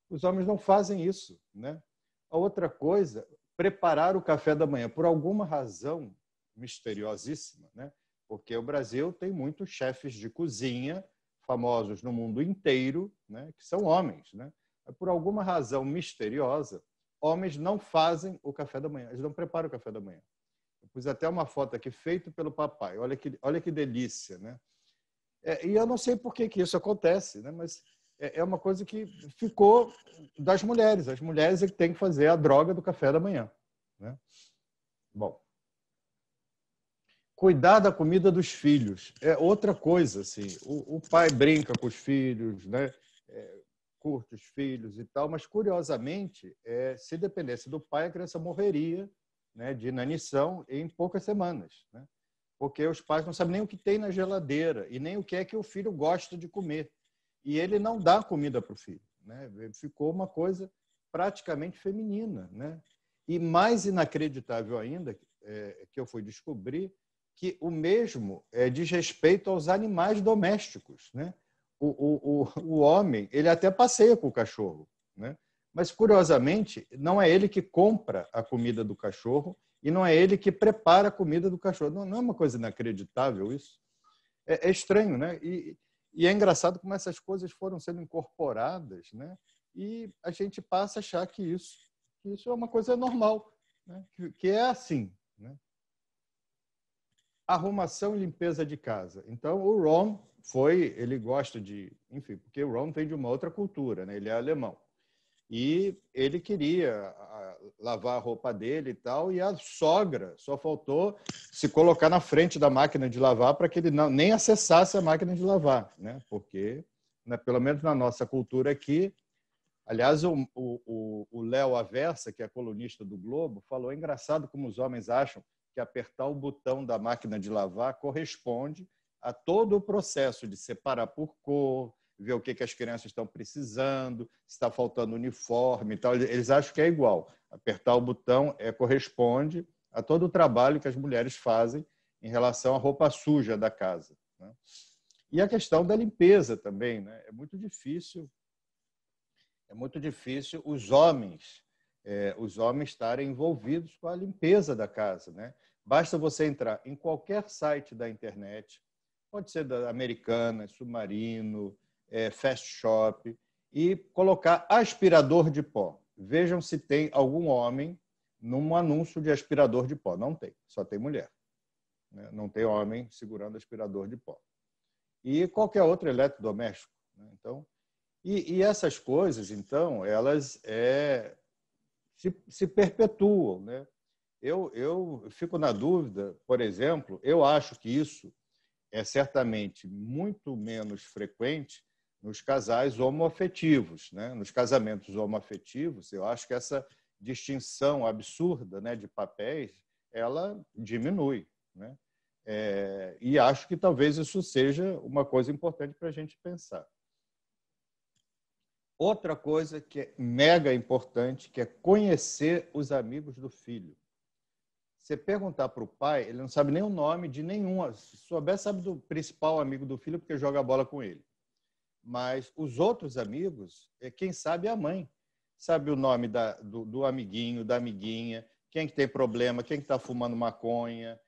Os homens não fazem isso, né? A outra coisa, preparar o café da manhã, por alguma razão misteriosíssima, né? Porque o Brasil tem muitos chefes de cozinha famosos no mundo inteiro, né? Que são homens, né? Por alguma razão misteriosa, homens não fazem o café da manhã, eles não preparam o café da manhã. Eu pus até uma foto aqui, feito pelo papai, olha que delícia, né? E eu não sei por que isso acontece, né? Mas é uma coisa que ficou das mulheres. As mulheres é que têm que fazer a droga do café da manhã, né? Bom, cuidar da comida dos filhos é outra coisa, assim. O pai brinca com os filhos, né? Curte os filhos e tal, mas curiosamente, se dependesse do pai, a criança morreria, né, de inanição em poucas semanas, né? Porque os pais não sabem nem o que tem na geladeira e nem o que é que o filho gosta de comer. E ele não dá comida para o filho, né? Ficou uma coisa praticamente feminina, né? E mais inacreditável ainda, que eu fui descobrir, que o mesmo diz respeito aos animais domésticos, né? O homem, ele até passeia com o cachorro, né? Mas, curiosamente, não é ele que compra a comida do cachorro e não é ele que prepara a comida do cachorro. Não é uma coisa inacreditável isso? É estranho, né? E é engraçado como essas coisas foram sendo incorporadas, né? E a gente passa a achar que isso é uma coisa normal, né? Que é assim, né? Arrumação e limpeza de casa. Então, o Ron ele gosta de, enfim, porque o Ron vem de uma outra cultura, né? Ele é alemão. E ele queria lavar a roupa dele e tal, e a sogra só faltou se colocar na frente da máquina de lavar para que ele nem acessasse a máquina de lavar, né? Porque, né, pelo menos na nossa cultura aqui, aliás, o Léo Aversa, que é colunista do Globo, falou: é engraçado como os homens acham que apertar o botão da máquina de lavar corresponde a todo o processo de separar por cor, ver o que as crianças estão precisando, se está faltando uniforme e tal. Eles acham que é igual. Apertar o botão corresponde a todo o trabalho que as mulheres fazem em relação à roupa suja da casa, né? E a questão da limpeza também, né? É muito difícil os homens estarem envolvidos com a limpeza da casa, né? Basta você entrar em qualquer site da internet, pode ser da Americana, Submarino, Fast Shop, e colocar aspirador de pó. Vejam se tem algum homem num anúncio de aspirador de pó. Não tem, só tem mulher, né? Não tem homem segurando aspirador de pó. e qualquer outro eletrodoméstico, né? Então, e essas coisas, então, elas se perpetuam, né? Eu fico na dúvida, por exemplo, eu acho que isso é certamente muito menos frequente nos casais homoafetivos, né? Nos casamentos homoafetivos, eu acho que essa distinção absurda, né, de papéis, ela diminui, né? E acho que talvez isso seja uma coisa importante para a gente pensar. Outra coisa que é mega importante, que é conhecer os amigos do filho. Você perguntar para o pai, ele não sabe nem o nome de nenhum. Se souber, sabe do principal amigo do filho, porque joga bola com ele. Mas os outros amigos, quem sabe é a mãe. Sabe o nome do amiguinho, da amiguinha, quem que tem problema, quem que está fumando maconha,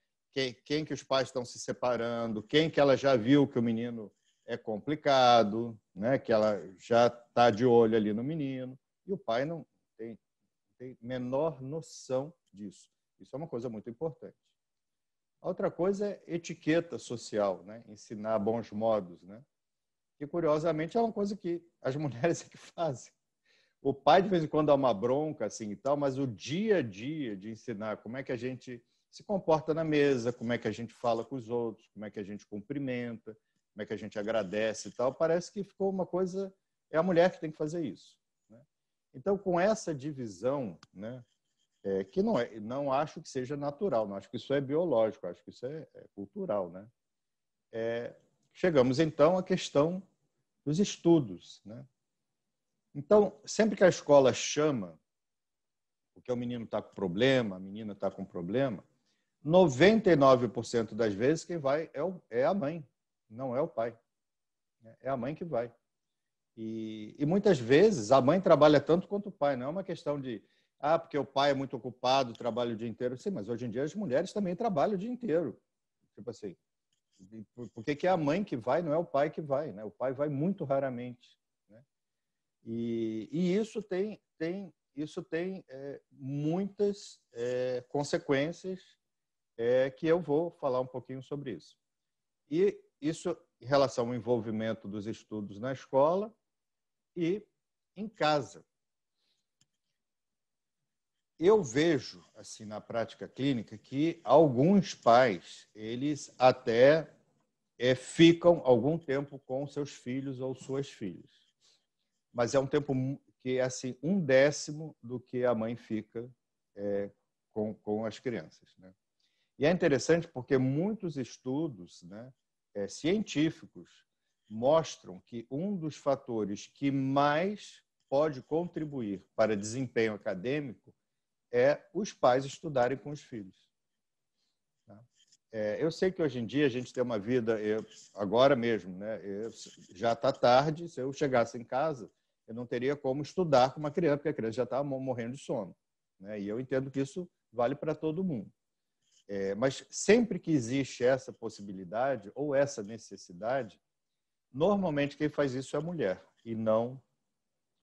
quem que os pais estão se separando, quem que ela já viu que o menino é complicado, né? Que ela já está de olho ali no menino. E o pai não tem menor noção disso. Isso é uma coisa muito importante. A outra coisa é etiqueta social, né? Ensinar bons modos, né? Que, curiosamente, é uma coisa que as mulheres é que fazem. O pai, de vez em quando, dá uma bronca assim e tal, mas o dia a dia de ensinar como é que a gente se comporta na mesa, como é que a gente fala com os outros, como é que a gente cumprimenta, como é que a gente agradece e tal, parece que ficou uma coisa... É a mulher que tem que fazer isso, né? Então, com essa divisão, né, que não acho que seja natural, não acho que isso é biológico, acho que isso é cultural, né? Chegamos, então, à questão dos estudos, né? Então, sempre que a escola chama, porque o menino está com problema, a menina está com problema, 99% das vezes quem vai é a mãe, não é o pai. É a mãe que vai. E muitas vezes a mãe trabalha tanto quanto o pai, não é uma questão de porque o pai é muito ocupado, trabalha o dia inteiro. Sim, mas hoje em dia as mulheres também trabalham o dia inteiro. Tipo assim, por que é a mãe que vai, não é o pai que vai, né? O pai vai muito raramente, né? E isso tem muitas consequências que eu vou falar um pouquinho sobre isso. E isso em relação ao envolvimento dos estudos na escola e em casa. Eu vejo, assim, na prática clínica, que alguns pais, eles até ficam algum tempo com seus filhos ou suas filhas. Mas é um tempo que é assim, 1/10 do que a mãe fica com as crianças, né? E é interessante porque muitos estudos, né, científicos mostram que um dos fatores que mais pode contribuir para desempenho acadêmico é os pais estudarem com os filhos. Eu sei que hoje em dia a gente tem uma vida, agora mesmo, né, já está tarde, se eu chegasse em casa, eu não teria como estudar com uma criança, porque a criança já está morrendo de sono, né? E eu entendo que isso vale para todo mundo. Mas sempre que existe essa possibilidade ou essa necessidade, normalmente quem faz isso é a mulher e não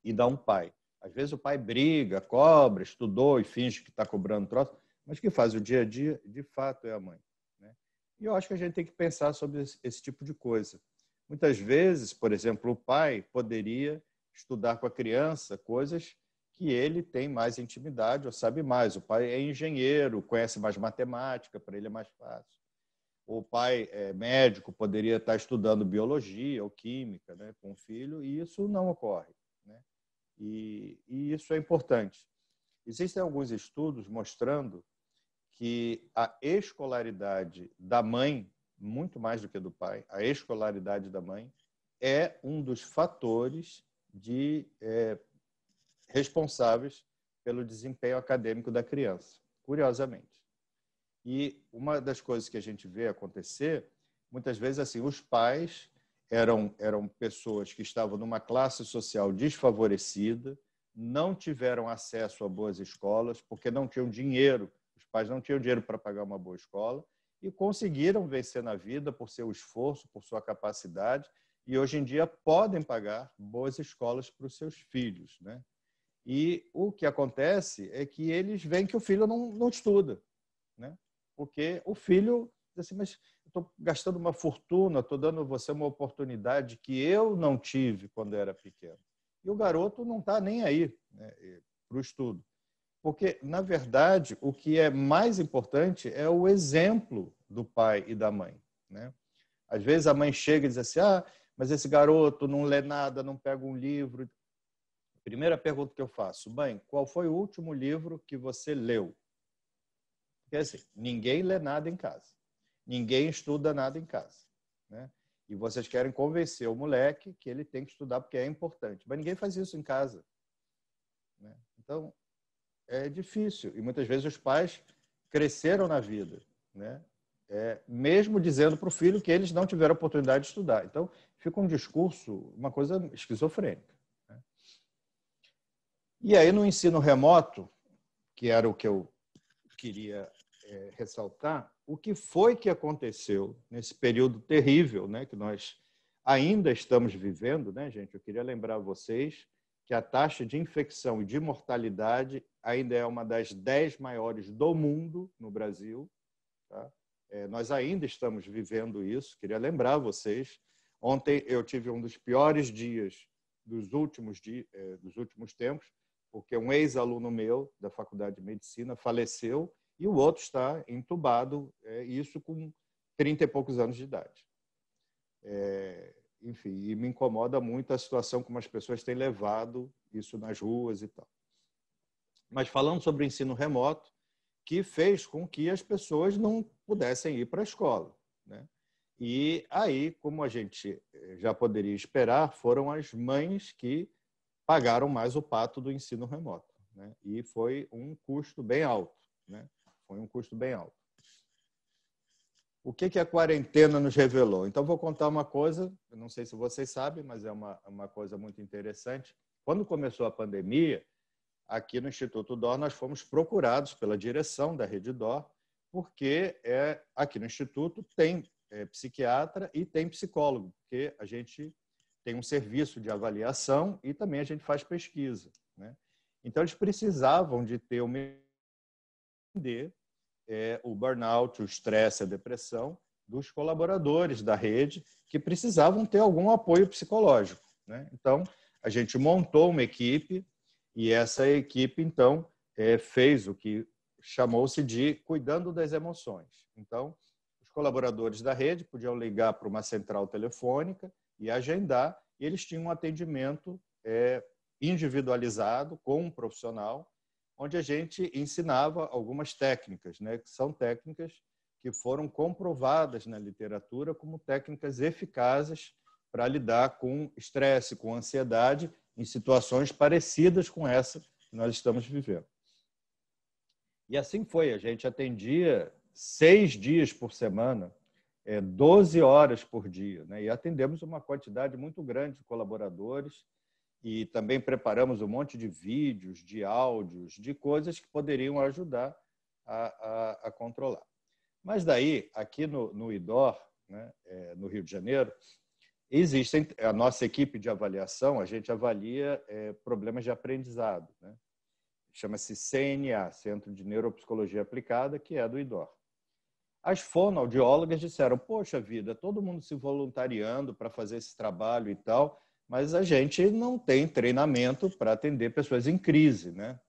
o pai. Às vezes o pai briga, cobra, estudou e finge que está cobrando troço, mas quem faz o dia a dia, de fato, é a mãe, né? E eu acho que a gente tem que pensar sobre esse tipo de coisa. Muitas vezes, por exemplo, o pai poderia estudar com a criança coisas que ele tem mais intimidade ou sabe mais. O pai é engenheiro, conhece mais matemática, para ele é mais fácil. O pai é médico, poderia estar estudando biologia ou química, né, com o filho, e isso não ocorre, né? E isso é importante. Existem alguns estudos mostrando que a escolaridade da mãe, muito mais do que do pai, a escolaridade da mãe é um dos fatores responsáveis pelo desempenho acadêmico da criança, curiosamente. E uma das coisas que a gente vê acontecer, muitas vezes, assim, os pais eram pessoas que estavam numa classe social desfavorecida, não tiveram acesso a boas escolas, porque não tinham dinheiro, os pais não tinham dinheiro para pagar uma boa escola, e conseguiram vencer na vida por seu esforço, por sua capacidade, e hoje em dia podem pagar boas escolas para os seus filhos, né? E o que acontece é que eles veem que o filho não estuda, né? Porque o filho diz assim, mas eu estou gastando uma fortuna, estou dando a você uma oportunidade que eu não tive quando eu era pequeno. E o garoto não está nem aí, né, para o estudo. Porque, na verdade, o que é mais importante é o exemplo do pai e da mãe, né? Às vezes a mãe chega e diz assim, mas esse garoto não lê nada, não pega um livro. Primeira pergunta que eu faço, mãe, qual foi o último livro que você leu? Porque assim, ninguém lê nada em casa. Ninguém estuda nada em casa, né? E vocês querem convencer o moleque que ele tem que estudar porque é importante. Mas ninguém faz isso em casa, né? Então, é difícil. E muitas vezes os pais cresceram na vida, né? Mesmo dizendo para o filho que eles não tiveram oportunidade de estudar. Então, fica um discurso, uma coisa esquizofrênica, né? E aí, no ensino remoto, que era o que eu queria ressaltar, o que foi que aconteceu nesse período terrível, né, que nós ainda estamos vivendo, né, gente? Eu queria lembrar a vocês que a taxa de infecção e de mortalidade ainda é uma das 10 maiores do mundo no Brasil, tá? Nós ainda estamos vivendo isso. Queria lembrar a vocês. Ontem eu tive um dos piores dias dos últimos tempos, porque um ex-aluno meu da Faculdade de Medicina faleceu e o outro está entubado, isso com 30 e poucos anos de idade. Enfim, e me incomoda muito a situação como as pessoas têm levado isso nas ruas e tal. Mas falando sobre o ensino remoto, que fez com que as pessoas não pudessem ir para a escola, né? E aí, como a gente já poderia esperar, foram as mães que pagaram mais o pato do ensino remoto, né? E foi um custo bem alto, né? Foi um custo bem alto. O que a quarentena nos revelou? Então, vou contar uma coisa, eu não sei se vocês sabem, mas é uma coisa muito interessante. Quando começou a pandemia, aqui no Instituto DOR, nós fomos procurados pela direção da Rede DOR, porque aqui no Instituto tem psiquiatra e tem psicólogo, porque a gente tem um serviço de avaliação e também a gente faz pesquisa, né? Então, eles precisavam de ter o burnout, o estresse, a depressão dos colaboradores da rede que precisavam ter algum apoio psicológico, né? Então, a gente montou uma equipe e essa equipe, então, fez o que chamou-se de Cuidando das Emoções. Então, os colaboradores da rede podiam ligar para uma central telefônica e agendar, e eles tinham um atendimento individualizado com um profissional, onde a gente ensinava algumas técnicas, né, que são técnicas que foram comprovadas na literatura como técnicas eficazes para lidar com estresse, com ansiedade, em situações parecidas com essa que nós estamos vivendo. E assim foi, a gente atendia 6 dias por semana, 12 horas por dia, né? E atendemos uma quantidade muito grande de colaboradores e também preparamos um monte de vídeos, de áudios, de coisas que poderiam ajudar a controlar. Mas daí, aqui no IDOR, né, no Rio de Janeiro, existem a nossa equipe de avaliação, a gente avalia problemas de aprendizado, né? Chama-se CNA, Centro de Neuropsicologia Aplicada, que é do IDOR. As fonoaudiólogas disseram, poxa vida, todo mundo se voluntariando para fazer esse trabalho e tal, mas a gente não tem treinamento para atender pessoas em crise, né?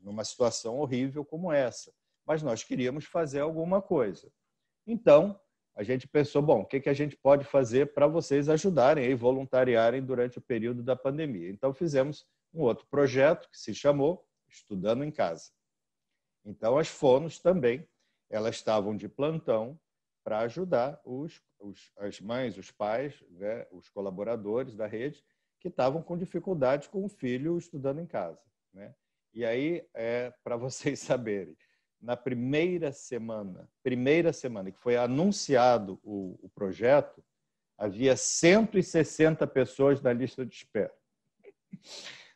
Numa situação horrível como essa. Mas nós queríamos fazer alguma coisa. Então, a gente pensou, bom, o que a gente pode fazer para vocês ajudarem e voluntariarem durante o período da pandemia? Então, fizemos um outro projeto que se chamou Estudando em Casa. Então, as fonos também, elas estavam de plantão para ajudar as mães, os pais, né, os colaboradores da rede que estavam com dificuldade com o filho estudando em casa, né? E aí, para vocês saberem, na primeira semana que foi anunciado o projeto, havia 160 pessoas na lista de espera.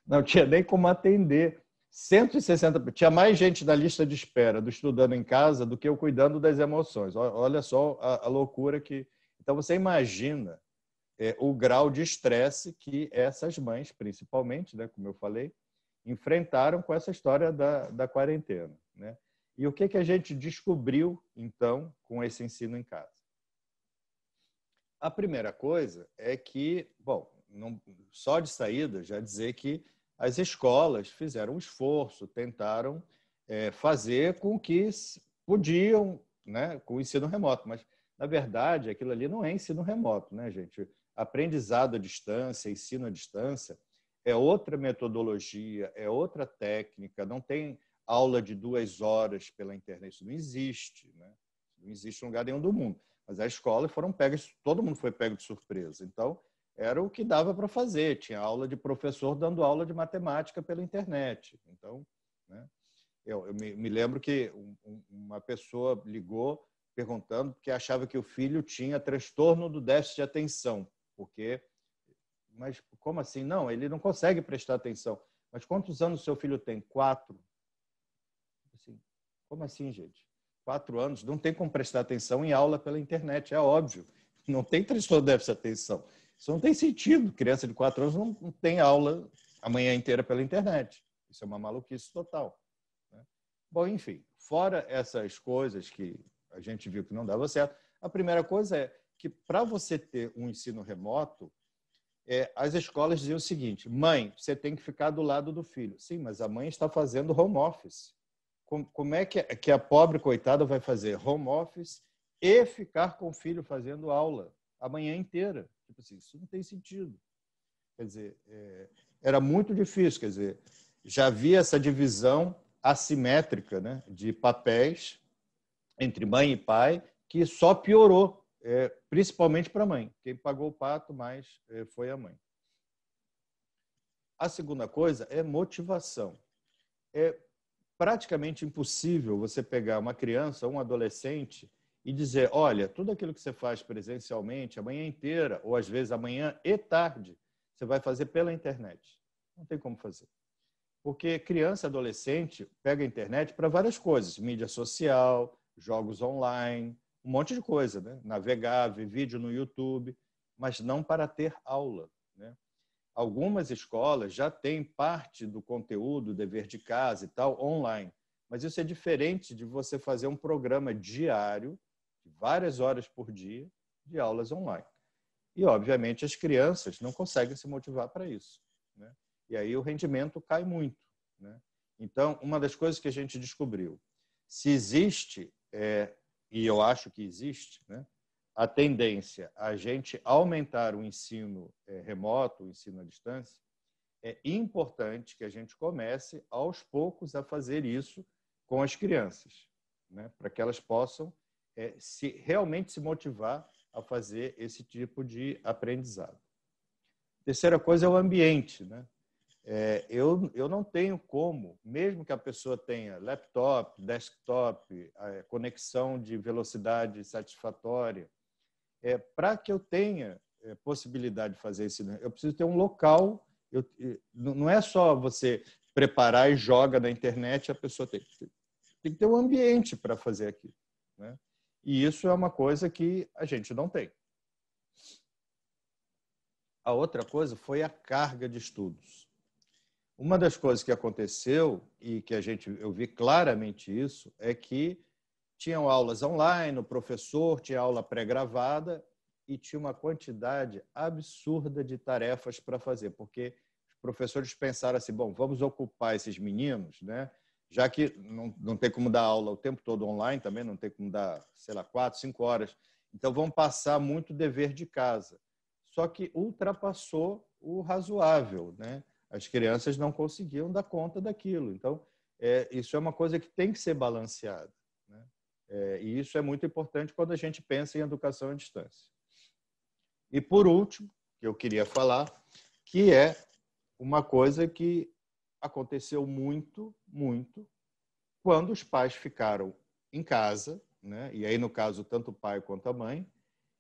Não tinha nem como atender. 160, tinha mais gente na lista de espera do Estudando em Casa do que eu Cuidando das Emoções. Olha só a loucura que... Então, você imagina o grau de estresse que essas mães, principalmente, né, como eu falei, enfrentaram com essa história da quarentena, né? E o que a gente descobriu, então, com esse ensino em casa? A primeira coisa é que, bom, só de saída já dizer que as escolas fizeram um esforço, tentaram fazer com que podiam, né, com o ensino remoto, mas, na verdade, aquilo ali não é ensino remoto, né, gente? Aprendizado à distância, ensino à distância, é outra metodologia, é outra técnica, não tem aula de 2 horas pela internet, isso não existe, né? Não existe em lugar nenhum do mundo. Mas as escolas foram pegas, todo mundo foi pego de surpresa. Então, era o que dava para fazer. Tinha aula de professor dando aula de matemática pela internet. Então, né? Eu me lembro que uma pessoa ligou perguntando porque achava que o filho tinha transtorno do déficit de atenção, porque mas como assim? Não, ele não consegue prestar atenção. Mas quantos anos seu filho tem? 4. Assim, como assim, gente? 4 anos? Não tem como prestar atenção em aula pela internet, é óbvio. Não tem transtorno de déficit de atenção. Isso não tem sentido. Criança de 4 anos não tem aula a manhã inteira pela internet. Isso é uma maluquice total. Né? Bom, enfim, fora essas coisas que a gente viu que não dava certo, a primeira coisa é que para você ter um ensino remoto, as escolas diziam o seguinte: mãe, você tem que ficar do lado do filho. Sim, mas a mãe está fazendo home office. Como é que a pobre coitada vai fazer home office e ficar com o filho fazendo aula a manhã inteira? Tipo assim, isso não tem sentido. Quer dizer, era muito difícil. Quer dizer, já havia essa divisão assimétrica, né, de papéis entre mãe e pai, que só piorou, principalmente para a mãe. Quem pagou o pato mais foi a mãe. A segunda coisa é motivação. É praticamente impossível você pegar uma criança, um adolescente, e dizer: olha, tudo aquilo que você faz presencialmente, a manhã inteira, ou às vezes amanhã e tarde, você vai fazer pela internet. Não tem como fazer. Porque criança e adolescente pega a internet para várias coisas: mídia social, jogos online, um monte de coisa, né? Navegar, ver vídeo no YouTube, mas não para ter aula, né? Algumas escolas já têm parte do conteúdo, dever de casa e tal, online. Mas isso é diferente de você fazer um programa diário, de várias horas por dia, de aulas online. E, obviamente, as crianças não conseguem se motivar para isso, né? E aí o rendimento cai muito, né? Então, uma das coisas que a gente descobriu, se existe, e eu acho que existe, né, a tendência a gente aumentar o ensino remoto, o ensino à distância, é importante que a gente comece aos poucos a fazer isso com as crianças, né, para que elas possam realmente se motivar a fazer esse tipo de aprendizado. Terceira coisa é o ambiente, né? Eu não tenho como, mesmo que a pessoa tenha laptop, desktop, conexão de velocidade satisfatória, para que eu tenha possibilidade de fazer isso, eu preciso ter um local. Não é só você preparar e joga na internet, a pessoa tem que ter um ambiente para fazer aquilo, né? E isso é uma coisa que a gente não tem. A outra coisa foi a carga de estudos. Uma das coisas que aconteceu, e que eu vi claramente isso, é que tinham aulas online, o professor tinha aula pré-gravada e tinha uma quantidade absurda de tarefas para fazer, porque os professores pensaram assim: bom, vamos ocupar esses meninos, né? Já que não tem como dar aula o tempo todo online, também não tem como dar, sei lá, 4, 5 horas, então vão passar muito dever de casa. Só que ultrapassou o razoável, né? As crianças não conseguiam dar conta daquilo. Então, isso é uma coisa que tem que ser balanceada, né? E isso é muito importante quando a gente pensa em educação à distância. E, por último, que eu queria falar, que é uma coisa que aconteceu muito, muito, quando os pais ficaram em casa, né? E aí, no caso, tanto o pai quanto a mãe,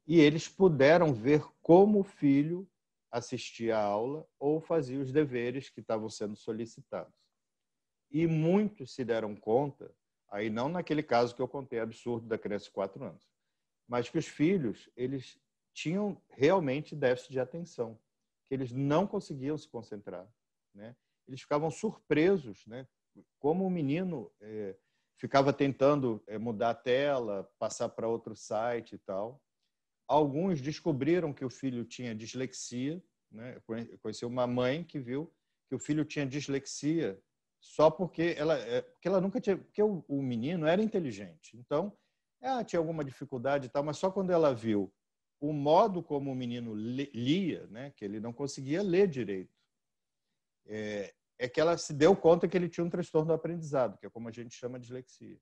e eles puderam ver como o filho assistia a aula ou fazia os deveres que estavam sendo solicitados. E muitos se deram conta, aí não naquele caso que eu contei absurdo da criança de 4 anos, mas que os filhos, eles tinham realmente déficit de atenção, que eles não conseguiam se concentrar, né? Eles ficavam surpresos, né? Como o menino ficava tentando mudar a tela, passar para outro site e tal. Alguns descobriram que o filho tinha dislexia, né? Eu conheci uma mãe que viu que o filho tinha dislexia só porque ela nunca tinha, porque o menino era inteligente. Então, tinha alguma dificuldade e tal, mas só quando ela viu o modo como o menino lia, né, que ele não conseguia ler direito, é que ela se deu conta que ele tinha um transtorno do aprendizado, que é como a gente chama de dislexia.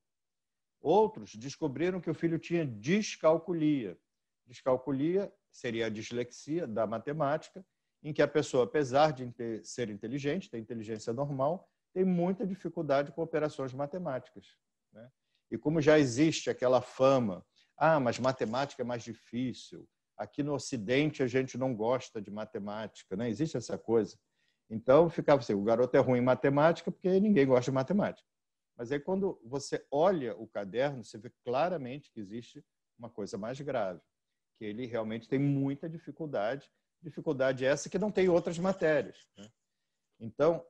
Outros descobriram que o filho tinha descalculia. Descalculia seria a dislexia da matemática, em que a pessoa, apesar de ser inteligente, ter inteligência normal, tem muita dificuldade com operações matemáticas, né? E como já existe aquela fama, mas matemática é mais difícil, aqui no Ocidente a gente não gosta de matemática, né? Existe essa coisa. Então, ficava assim, o garoto é ruim em matemática porque ninguém gosta de matemática. Mas aí, quando você olha o caderno, você vê claramente que existe uma coisa mais grave, que ele realmente tem muita dificuldade essa que não tem outras matérias, né? Então,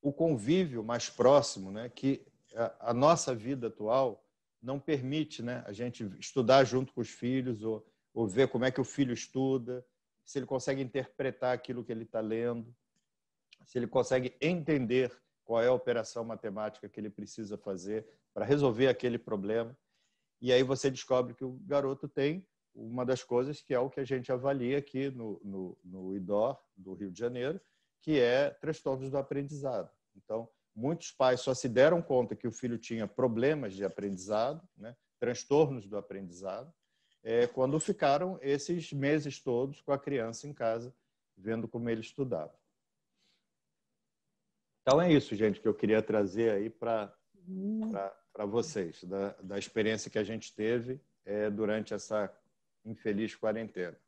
o convívio mais próximo, né, que a nossa vida atual não permite, né, a gente estudar junto com os filhos ou ver como é que o filho estuda, se ele consegue interpretar aquilo que ele está lendo, se ele consegue entender qual é a operação matemática que ele precisa fazer para resolver aquele problema. E aí você descobre que o garoto tem uma das coisas que é o que a gente avalia aqui no IDOR do Rio de Janeiro, que é transtornos do aprendizado. Então, muitos pais só se deram conta que o filho tinha problemas de aprendizado, né, transtornos do aprendizado, quando ficaram esses meses todos com a criança em casa, vendo como ele estudava. Então, é isso, gente, que eu queria trazer aí para vocês, da experiência que a gente teve durante essa infeliz quarentena.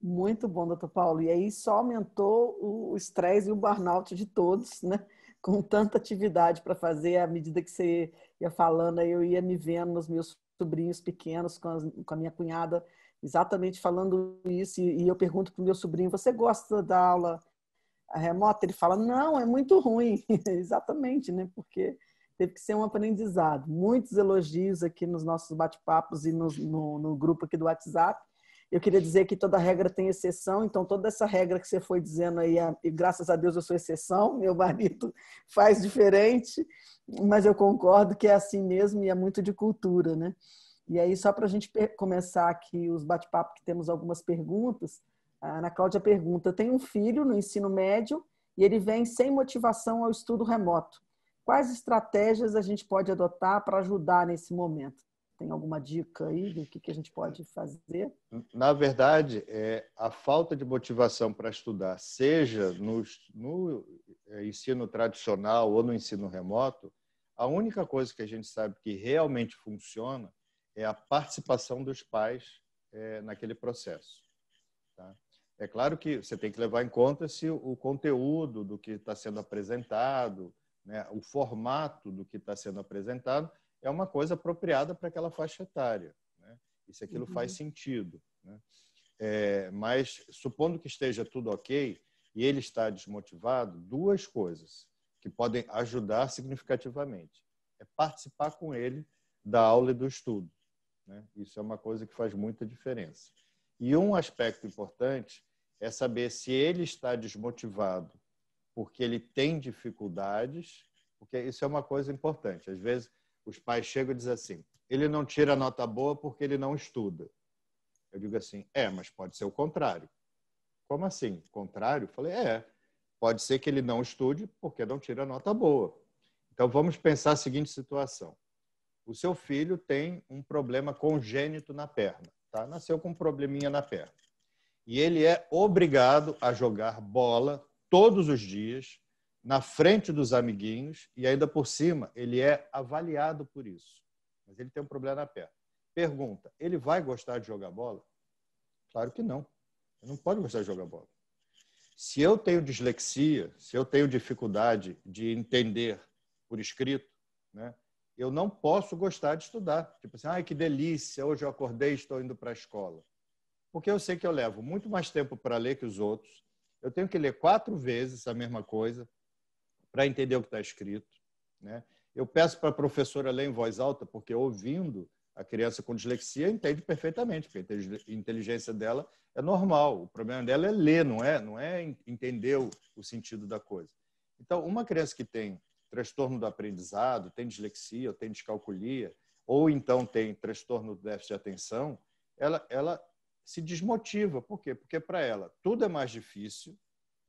Muito bom, doutor Paulo. E aí só aumentou o estresse e o burnout de todos, né? Com tanta atividade para fazer, à medida que você ia falando, aí eu ia me vendo nos meus sobrinhos pequenos, com a minha cunhada, exatamente falando isso. E eu pergunto para o meu sobrinho, você gosta da aula remota? Ele fala, não, é muito ruim. Exatamente, né? Porque teve que ser um aprendizado. Muitos elogios aqui nos nossos bate-papos e no grupo aqui do WhatsApp. Eu queria dizer que toda regra tem exceção, então toda essa regra que você foi dizendo aí, e graças a Deus eu sou exceção, meu marido faz diferente, mas eu concordo que é assim mesmo e é muito de cultura, né? E aí, só para a gente começar aqui os bate-papos, que temos algumas perguntas, a Ana Cláudia pergunta, eu tenho um filho no ensino médio e ele vem sem motivação ao estudo remoto. Quais estratégias a gente pode adotar para ajudar nesse momento? Tem alguma dica aí do que a gente pode fazer? Na verdade, a falta de motivação para estudar, seja no ensino tradicional ou no ensino remoto, a única coisa que a gente sabe que realmente funciona é a participação dos pais naquele processo. Tá? É claro que você tem que levar em conta se o conteúdo do que está sendo apresentado, né, o formato do que está sendo apresentado, é uma coisa apropriada para aquela faixa etária, né? E se aquilo faz sentido, né? Mas, supondo que esteja tudo ok e ele está desmotivado, duas coisas que podem ajudar significativamente. É participar com ele da aula e do estudo, né? Isso é uma coisa que faz muita diferença. E um aspecto importante é saber se ele está desmotivado porque ele tem dificuldades, porque isso é uma coisa importante. Às vezes, os pais chegam e dizem assim, ele não tira nota boa porque ele não estuda. Eu digo assim, mas pode ser o contrário. Como assim? Contrário? Eu falei, pode ser que ele não estude porque não tira nota boa. Então, vamos pensar a seguinte situação. O seu filho tem um problema congênito na perna, tá? Nasceu com um probleminha na perna. E ele é obrigado a jogar bola todos os dias, na frente dos amiguinhos, e ainda por cima, ele é avaliado por isso. Mas ele tem um problema na perna. Pergunta, ele vai gostar de jogar bola? Claro que não. Ele não pode gostar de jogar bola. Se eu tenho dislexia, se eu tenho dificuldade de entender por escrito, né, eu não posso gostar de estudar. Tipo assim, que delícia, hoje eu acordei e estou indo para a escola. Porque eu sei que eu levo muito mais tempo para ler que os outros. Eu tenho que ler 4 vezes a mesma coisa para entender o que está escrito, né? Eu peço para a professora ler em voz alta, porque ouvindo, a criança com dislexia entende perfeitamente, porque a inteligência dela é normal. O problema dela é ler, não é entender o sentido da coisa. Então, uma criança que tem transtorno do aprendizado, tem dislexia, ou tem descalculia, ou então tem transtorno do déficit de atenção, ela se desmotiva. Por quê? Porque para ela tudo é mais difícil,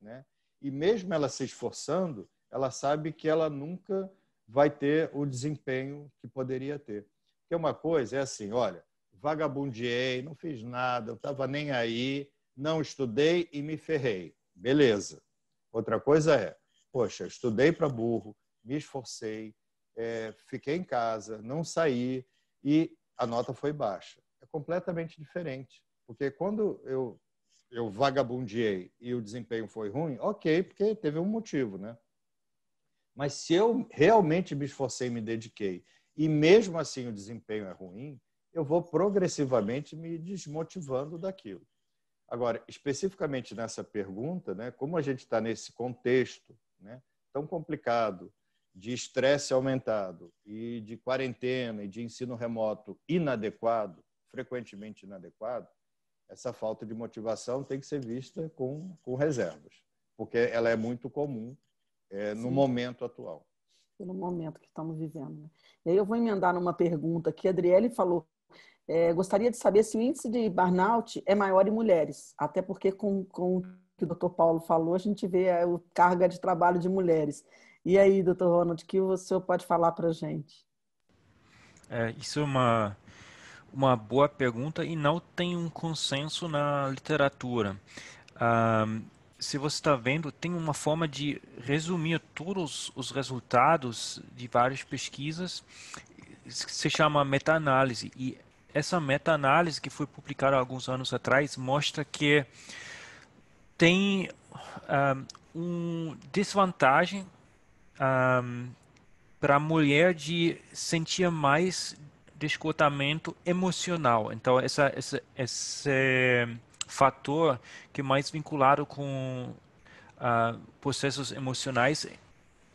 né? E mesmo ela se esforçando, ela sabe que ela nunca vai ter o desempenho que poderia ter. Porque uma coisa é assim, olha, vagabundeei, não fiz nada, eu estava nem aí, não estudei e me ferrei. Beleza. Outra coisa é, poxa, estudei para burro, me esforcei, fiquei em casa, não saí e a nota foi baixa. É completamente diferente. Porque quando eu vagabundeei e o desempenho foi ruim, ok, porque teve um motivo, né? Mas se eu realmente me esforcei e me dediquei, e mesmo assim o desempenho é ruim, eu vou progressivamente me desmotivando daquilo. Agora, especificamente nessa pergunta, né, como a gente está nesse contexto, né, tão complicado, de estresse aumentado e de quarentena e de ensino remoto inadequado, frequentemente inadequado, essa falta de motivação tem que ser vista com reservas, porque ela é muito comum no momento atual. Pelo momento que estamos vivendo, né? E aí eu vou emendar numa pergunta que a Adriele falou. Gostaria de saber se o índice de burnout é maior em mulheres, até porque com o que o doutor Paulo falou, a gente vê a carga de trabalho de mulheres. E aí, doutor Ronald, o que o senhor pode falar para a gente? Isso é uma boa pergunta e não tem um consenso na literatura. Ah, Se você está vendo, tem uma forma de resumir todos os resultados de várias pesquisas, que se chama meta-análise. E essa meta-análise que foi publicada há alguns anos atrás mostra que tem uma desvantagem para a mulher de sentir mais descotamento emocional. Então, esse fator que é mais vinculado com processos emocionais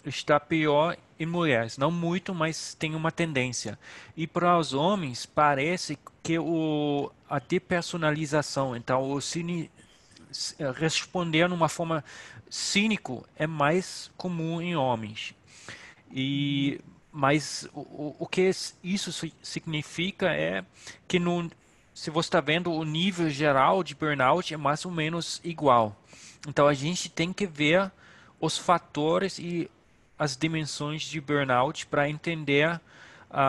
está pior em mulheres. Não muito, mas tem uma tendência. E para os homens, parece que a depersonalização, então responder de uma forma cínico é mais comum em homens. Mas o que isso significa é que se você está vendo o nível geral de burnout é mais ou menos igual. Então a gente tem que ver os fatores e as dimensões de burnout para entender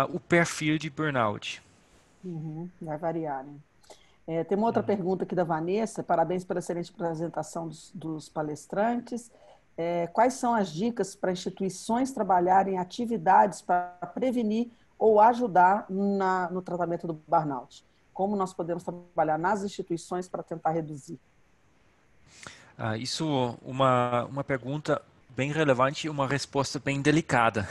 o perfil de burnout. Vai variar, né? Tem uma outra pergunta aqui da Vanessa. Parabéns pela excelente apresentação dos palestrantes. Quais são as dicas para instituições trabalharem atividades para prevenir ou ajudar no tratamento do burnout? Como nós podemos trabalhar nas instituições para tentar reduzir? Isso é uma pergunta bem relevante e uma resposta bem delicada.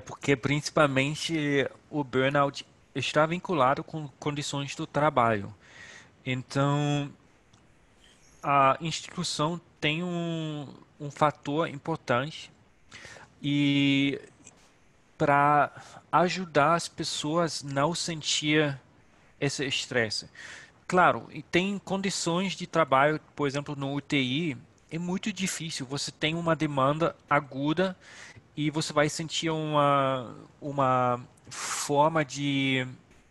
Porque principalmente o burnout está vinculado com condições do trabalho. Então, a instituição tem um fator importante e para ajudar as pessoas a não sentir esse estresse. Claro, e tem condições de trabalho, por exemplo, no UTI, é muito difícil. Você tem uma demanda aguda e você vai sentir uma forma de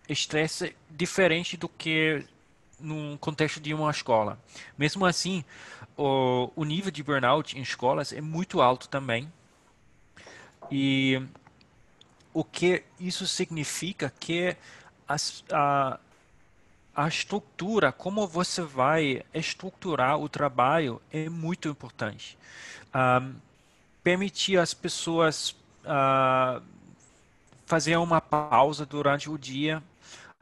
estresse diferente do que no contexto de uma escola. Mesmo assim, o nível de burnout em escolas é muito alto também. E o que isso significa que as, a estrutura, como você vai estruturar o trabalho é muito importante. Permitir às pessoas fazer uma pausa durante o dia,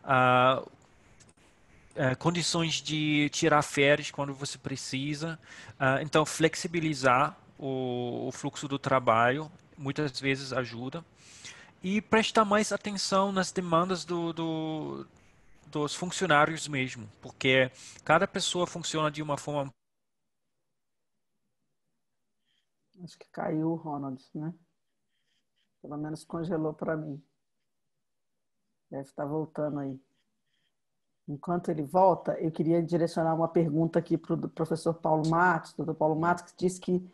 ah, condições de tirar férias quando você precisa, então flexibilizar o fluxo do trabalho muitas vezes ajuda e prestar mais atenção nas demandas dos funcionários mesmo, porque cada pessoa funciona de uma forma. Acho que caiu o Ronald, né? Pelo menos congelou para mim. Deve estar voltando aí. Enquanto ele volta, eu queria direcionar uma pergunta aqui para o professor Paulo Matos, doutor Paulo Matos, que diz que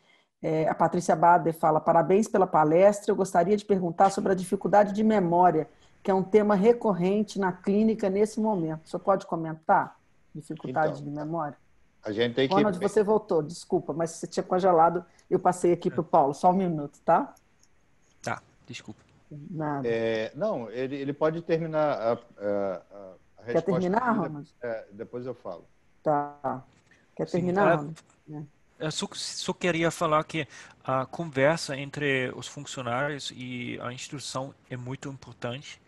a Patrícia Bader fala: parabéns pela palestra, eu gostaria de perguntar sobre a dificuldade de memória, que é um tema recorrente na clínica nesse momento. O senhor pode comentar? Dificuldade Então, de memória? a gente tem que... Ronald, você voltou, desculpa, mas você tinha congelado, eu passei aqui para o Paulo, só um minuto, tá? Tá, desculpa. Nada. Não, ele pode terminar a Quer resposta terminar, dele, Ronald? depois eu falo. Tá. Quer Sim, terminar, Ronald? eu só queria falar que a conversa entre os funcionários e a instituição é muito importante.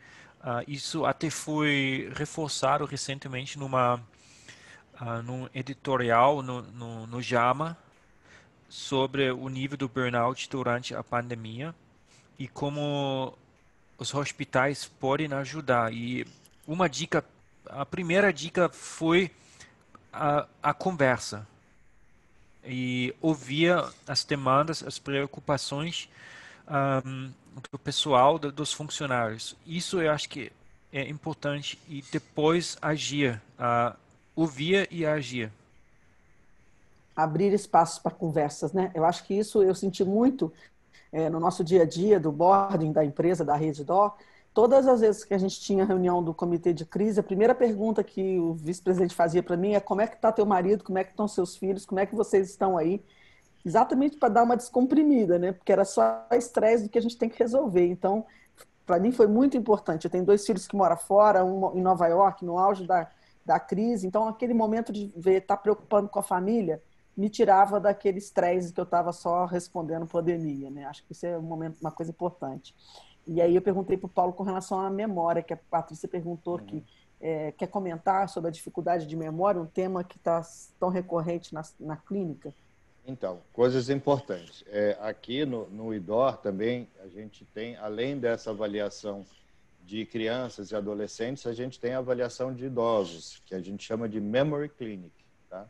Isso até foi reforçado recentemente num editorial no JAMA sobre o nível do burnout durante a pandemia e como os hospitais podem ajudar. E uma dica, a primeira dica foi a conversa e ouvir as demandas, as preocupações do pessoal, dos funcionários. Isso eu acho que é importante e depois agir, ouvir e agir. Abrir espaços para conversas, né? Eu acho que isso eu senti muito no nosso dia a dia, do boarding da empresa, da Rede Dó. Todas as vezes que a gente tinha reunião do comitê de crise, a primeira pergunta que o vice-presidente fazia para mim é: como é que está teu marido, como é que estão seus filhos, como é que vocês estão aí? Exatamente para dar uma descomprimida, né? Porque era só estresse do que a gente tem que resolver. Então, para mim foi muito importante. Eu tenho 2 filhos que moram fora, um em Nova York, no auge da crise. Então, aquele momento de ver, estar preocupando com a família, me tirava daquele estresse que eu estava só respondendo pandemia, né? Acho que isso é uma coisa importante. E aí eu perguntei para o Paulo com relação à memória, que a Patrícia perguntou que quer comentar sobre a dificuldade de memória, um tema que está tão recorrente na clínica. Então, coisas importantes. Aqui no IDOR também, a gente tem, além dessa avaliação de crianças e adolescentes, a gente tem a avaliação de idosos, que a gente chama de Memory Clinic, tá?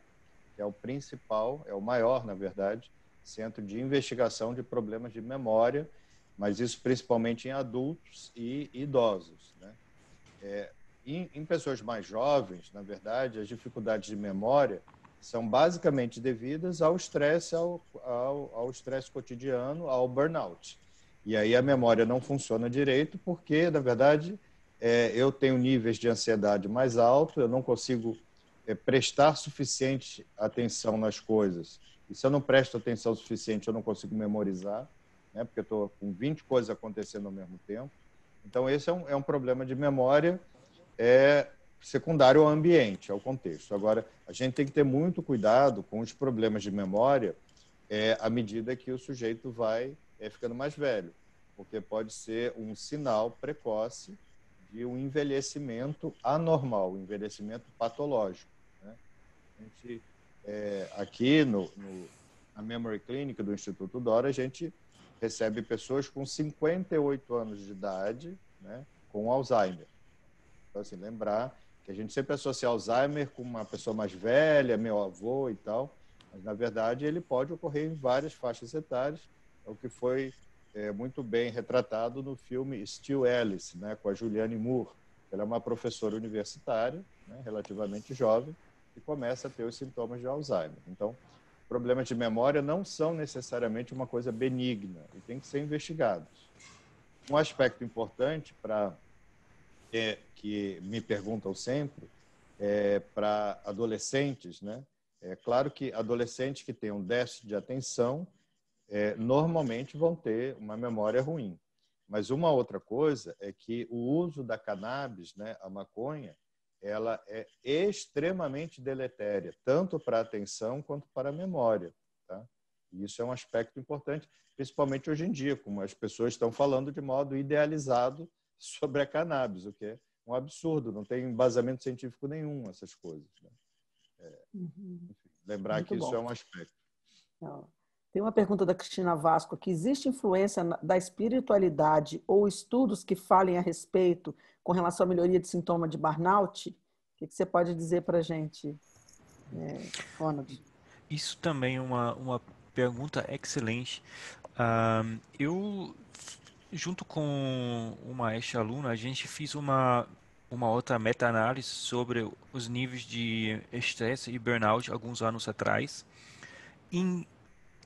Que é o principal, é o maior, na verdade, centro de investigação de problemas de memória, mas isso principalmente em adultos e idosos, né? Em pessoas mais jovens, na verdade, as dificuldades de memória são basicamente devidas ao estresse, ao estresse cotidiano, ao burnout. E aí a memória não funciona direito porque, na verdade, eu tenho níveis de ansiedade mais altos, eu não consigo prestar suficiente atenção nas coisas. E se eu não presto atenção suficiente, eu não consigo memorizar, né? Porque eu estou com 20 coisas acontecendo ao mesmo tempo. Então, esse é um problema de memória secundário ao ambiente, ao contexto. Agora, a gente tem que ter muito cuidado com os problemas de memória à medida que o sujeito vai ficando mais velho, porque pode ser um sinal precoce de um envelhecimento anormal, um envelhecimento patológico, né? A gente, aqui na Memory Clinic do Instituto Dora, a gente recebe pessoas com 58 anos de idade, né, com Alzheimer. Então, assim, lembrar que a gente sempre associa Alzheimer com uma pessoa mais velha, meu avô e tal, mas, na verdade, ele pode ocorrer em várias faixas etárias, é o que foi muito bem retratado no filme Still Alice, né, com a Julianne Moore. Ela é uma professora universitária, né, relativamente jovem, e começa a ter os sintomas de Alzheimer. Então, problemas de memória não são necessariamente uma coisa benigna e tem que ser investigados. Um aspecto importante que me perguntam sempre para adolescentes, né? É claro que adolescentes que têm um déficit de atenção normalmente vão ter uma memória ruim. Mas uma outra coisa é que o uso da cannabis, né, a maconha, ela é extremamente deletéria, tanto para a atenção quanto para a memória, tá? E isso é um aspecto importante, principalmente hoje em dia, como as pessoas estão falando de modo idealizado sobre a cannabis, o que é um absurdo, não tem embasamento científico nenhum essas coisas, né? Enfim, lembrar Muito que isso bom. é um aspecto. Tem uma pergunta da Cristina Vasco aqui: existe influência da espiritualidade ou estudos que falem a respeito com relação à melhoria de sintoma de burnout? O que você pode dizer para a gente, Ronald? Isso também é uma pergunta excelente. Eu junto com uma ex-aluna, a gente fez uma outra meta-análise sobre os níveis de estresse e burnout alguns anos atrás. Em,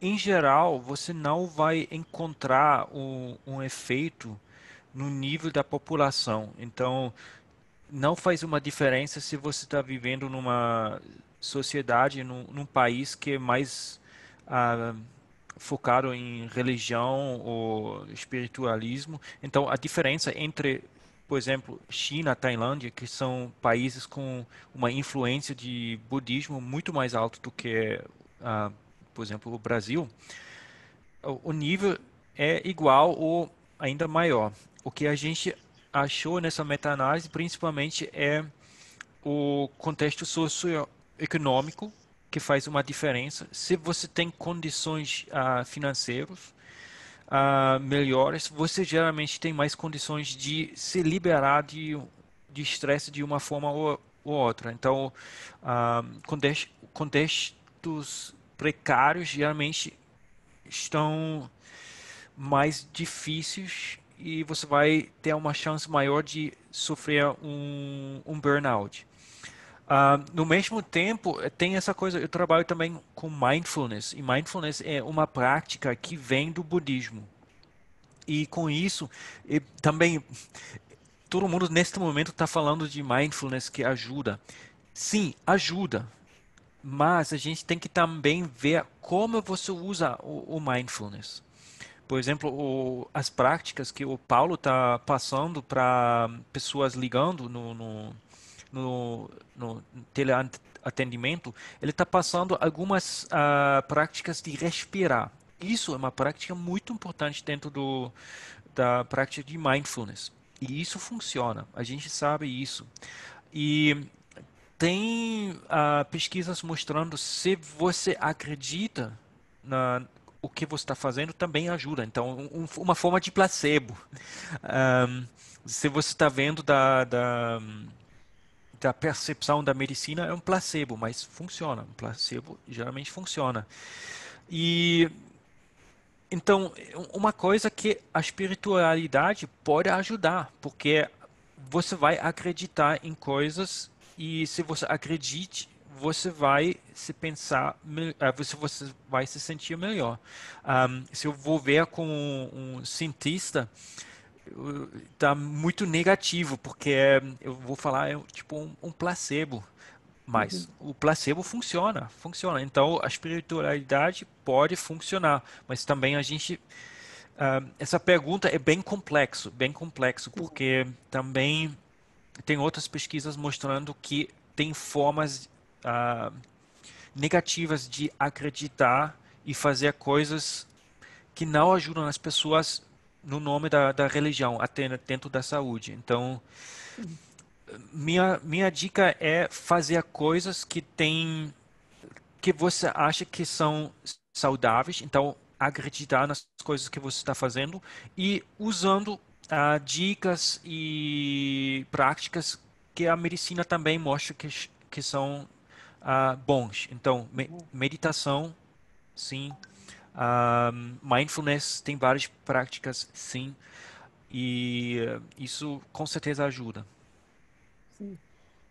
em geral, você não vai encontrar um efeito no nível da população. Então, não faz uma diferença se você está vivendo numa sociedade, num país que é mais ah, focado em religião ou espiritualismo. Então, a diferença entre, por exemplo, China, Tailândia, que são países com uma influência de budismo muito mais alto do que, por exemplo, o Brasil, o nível é igual ou ainda maior. O que a gente achou nessa meta-análise, principalmente, é o contexto socioeconômico que faz uma diferença. Se você tem condições financeiras melhores, você geralmente tem mais condições de se liberar de estresse de uma forma ou outra. Então, contextos precários geralmente estão mais difíceis e você vai ter uma chance maior de sofrer um burnout. No mesmo tempo, tem essa coisa, eu trabalho também com mindfulness, e mindfulness é uma prática que vem do budismo. E com isso, também, todo mundo neste momento está falando de mindfulness que ajuda. Sim, ajuda, mas a gente tem que também ver como você usa o mindfulness. Por exemplo, as práticas que o Paulo está passando para pessoas ligando no teleatendimento, ele está passando algumas práticas de respirar. Isso é uma prática muito importante dentro da prática de mindfulness. E isso funciona, a gente sabe isso. E tem pesquisas mostrando se você acredita na o que você está fazendo também ajuda. Então, uma forma de placebo. Se você está vendo da percepção da medicina, é um placebo, mas funciona. Um placebo geralmente funciona. E então, uma coisa que a espiritualidade pode ajudar, porque você vai acreditar em coisas e se você acredite, você vai se pensar, você vai se sentir melhor. Se eu vou ver com um cientista, tá muito negativo, porque eu vou falar é tipo um placebo. Mas Uhum. o placebo funciona, funciona. Então a espiritualidade pode funcionar, mas também a gente essa pergunta é bem complexo, porque também tem outras pesquisas mostrando que tem formas ah, negativas de acreditar e fazer coisas que não ajudam as pessoas no nome da religião, até dentro da saúde. Então, minha dica é fazer coisas que você acha que são saudáveis, então acreditar nas coisas que você está fazendo e usando dicas e práticas que a medicina também mostra que são bons. Então, meditação, sim. Mindfulness tem várias práticas, sim. E isso com certeza ajuda. Sim.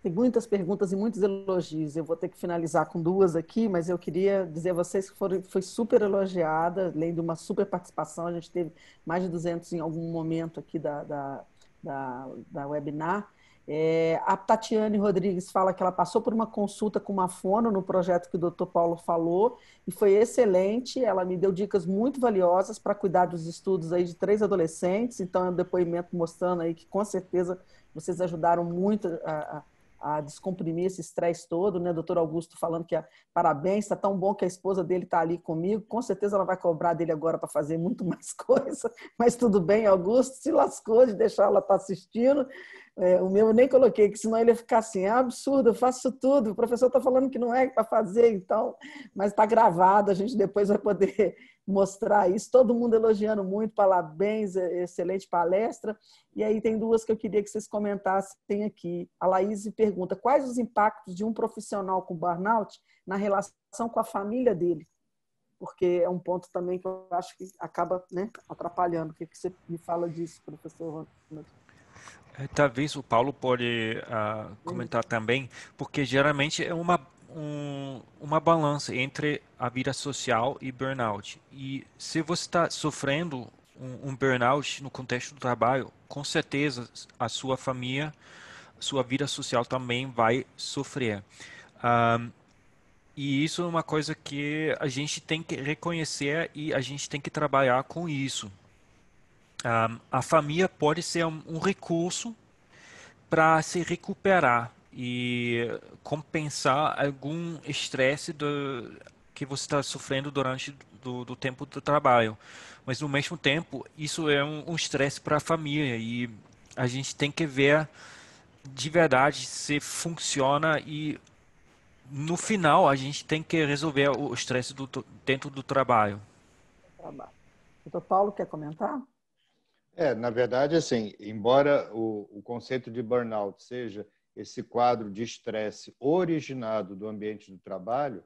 Tem muitas perguntas e muitos elogios. Eu vou ter que finalizar com duas aqui, mas eu queria dizer a vocês que foi super elogiada, além de uma super participação. A gente teve mais de 200 em algum momento aqui da webinar. A Tatiane Rodrigues fala que ela passou por uma consulta com uma fono no projeto que o Dr. Paulo falou e foi excelente. Ela me deu dicas muito valiosas para cuidar dos estudos aí de 3 adolescentes. Então, é um depoimento mostrando aí que com certeza vocês ajudaram muito a descomprimir esse estresse todo, né? Doutor Augusto falando que parabéns, está tão bom que a esposa dele está ali comigo, com certeza ela vai cobrar dele agora para fazer muito mais coisa, mas tudo bem, Augusto se lascou de deixar ela estar assistindo. O meu eu nem coloquei, que senão ele ia ficar assim, absurdo, eu faço tudo, o professor está falando que não é para fazer, então, mas está gravado, a gente depois vai poder mostrar isso, todo mundo elogiando muito, parabéns, excelente palestra. E aí tem duas que eu queria que vocês comentassem aqui. A Laís pergunta, quais os impactos de um profissional com burnout na relação com a família dele? porque é um ponto também que eu acho que acaba, né, atrapalhando. O que você me fala disso, professor Ronald? Talvez o Paulo pode comentar também, porque geralmente é uma balança entre a vida social e burnout. E se você está sofrendo um burnout no contexto do trabalho, com certeza a sua família, sua vida social também vai sofrer. Ah, e isso é uma coisa que a gente tem que reconhecer e a gente tem que trabalhar com isso. A família pode ser um recurso para se recuperar e compensar algum estresse que você está sofrendo durante do tempo do trabalho. Mas, no mesmo tempo, isso é um estresse para a família e a gente tem que ver de verdade se funciona e no final a gente tem que resolver o estresse dentro do trabalho. Trabalho. Doutor Paulo, quer comentar? Na verdade, assim, embora o conceito de burnout seja esse quadro de estresse originado do ambiente do trabalho,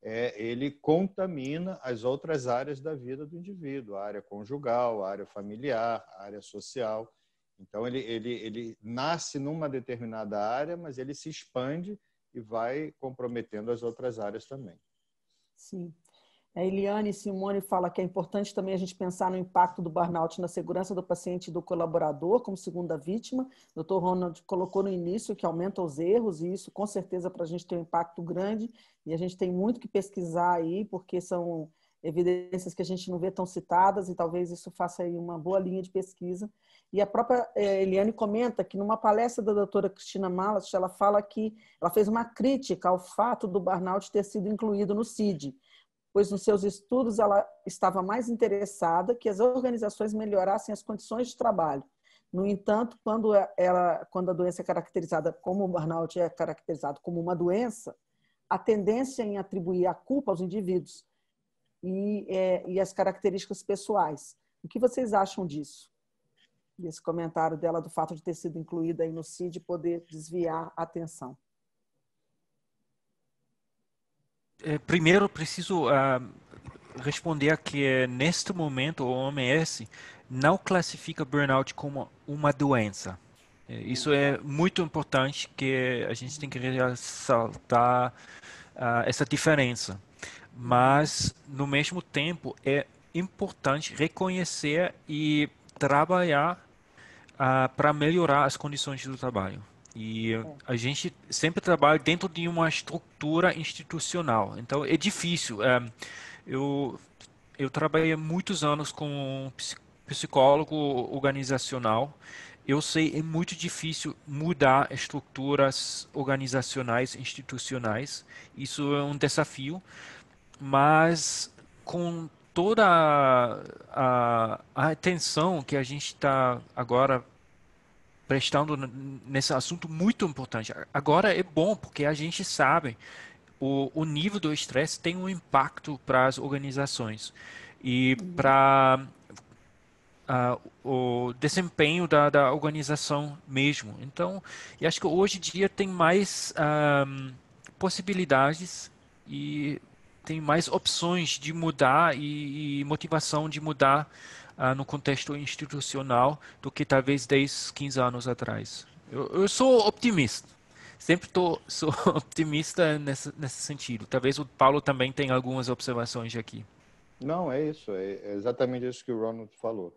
ele contamina as outras áreas da vida do indivíduo, a área conjugal, a área familiar, a área social. Então, ele nasce numa determinada área, mas ele se expande e vai comprometendo as outras áreas também. Sim. A Eliane Simone fala que é importante também a gente pensar no impacto do burnout na segurança do paciente e do colaborador como segunda vítima. O Dr. Ronald colocou no início que aumenta os erros e isso com certeza para a gente tem um impacto grande e a gente tem muito que pesquisar aí porque são evidências que a gente não vê tão citadas e talvez isso faça aí uma boa linha de pesquisa. E a própria Eliane comenta que numa palestra da doutora Cristina Malas, ela fala que ela fez uma crítica ao fato do burnout ter sido incluído no CID, pois nos seus estudos ela estava mais interessada que as organizações melhorassem as condições de trabalho. No entanto, quando a doença é caracterizada como o burnout é caracterizado como uma doença, a tendência em atribuir a culpa aos indivíduos e as características pessoais. O que vocês acham disso? Desse comentário dela do fato de ter sido incluída aí no CID e poder desviar a atenção. Primeiro, preciso responder que neste momento o OMS não classifica burnout como uma doença. Isso é muito importante que a gente tem que ressaltar essa diferença. Mas, no mesmo tempo, é importante reconhecer e trabalhar para melhorar as condições do trabalho. E a gente sempre trabalha dentro de uma estrutura institucional. Então, é difícil. Eu, eu trabalhei muitos anos como psicólogo organizacional. Eu sei, é muito difícil mudar estruturas organizacionais, institucionais. Isso é um desafio, mas com toda a atenção que a gente está agora prestando nesse assunto muito importante. Agora é bom porque a gente sabe o nível do estresse tem um impacto para as organizações e para o desempenho da organização mesmo. Então, eu acho que hoje em dia tem mais possibilidades e tem mais opções de mudar e motivação de mudar no contexto institucional do que talvez 10, 15 anos atrás. Eu sou optimista. Sempre sou optimista nesse sentido. Talvez o Paulo também tenha algumas observações aqui. Não, é isso. É exatamente isso que o Ronald falou.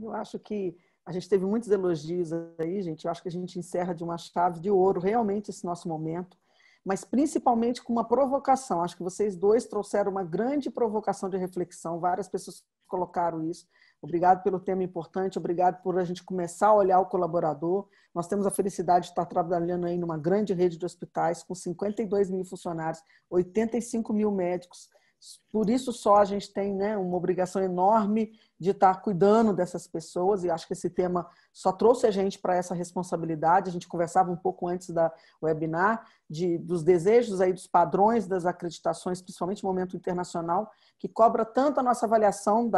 Eu acho que a gente teve muitos elogios aí, gente. Eu acho que a gente encerra de uma chave de ouro realmente esse nosso momento, mas principalmente com uma provocação. Acho que vocês dois trouxeram uma grande provocação de reflexão. Várias pessoas colocaram isso. Obrigado pelo tema importante, obrigado por a gente começar a olhar o colaborador. Nós temos a felicidade de estar trabalhando aí numa grande rede de hospitais com 52 mil funcionários, 85 mil médicos. Por isso só a gente tem, né, uma obrigação enorme de estar cuidando dessas pessoas e acho que esse tema só trouxe a gente para essa responsabilidade. A gente conversava um pouco antes da webinar dos desejos aí dos das acreditações, principalmente no momento internacional, que cobra tanto a nossa avaliação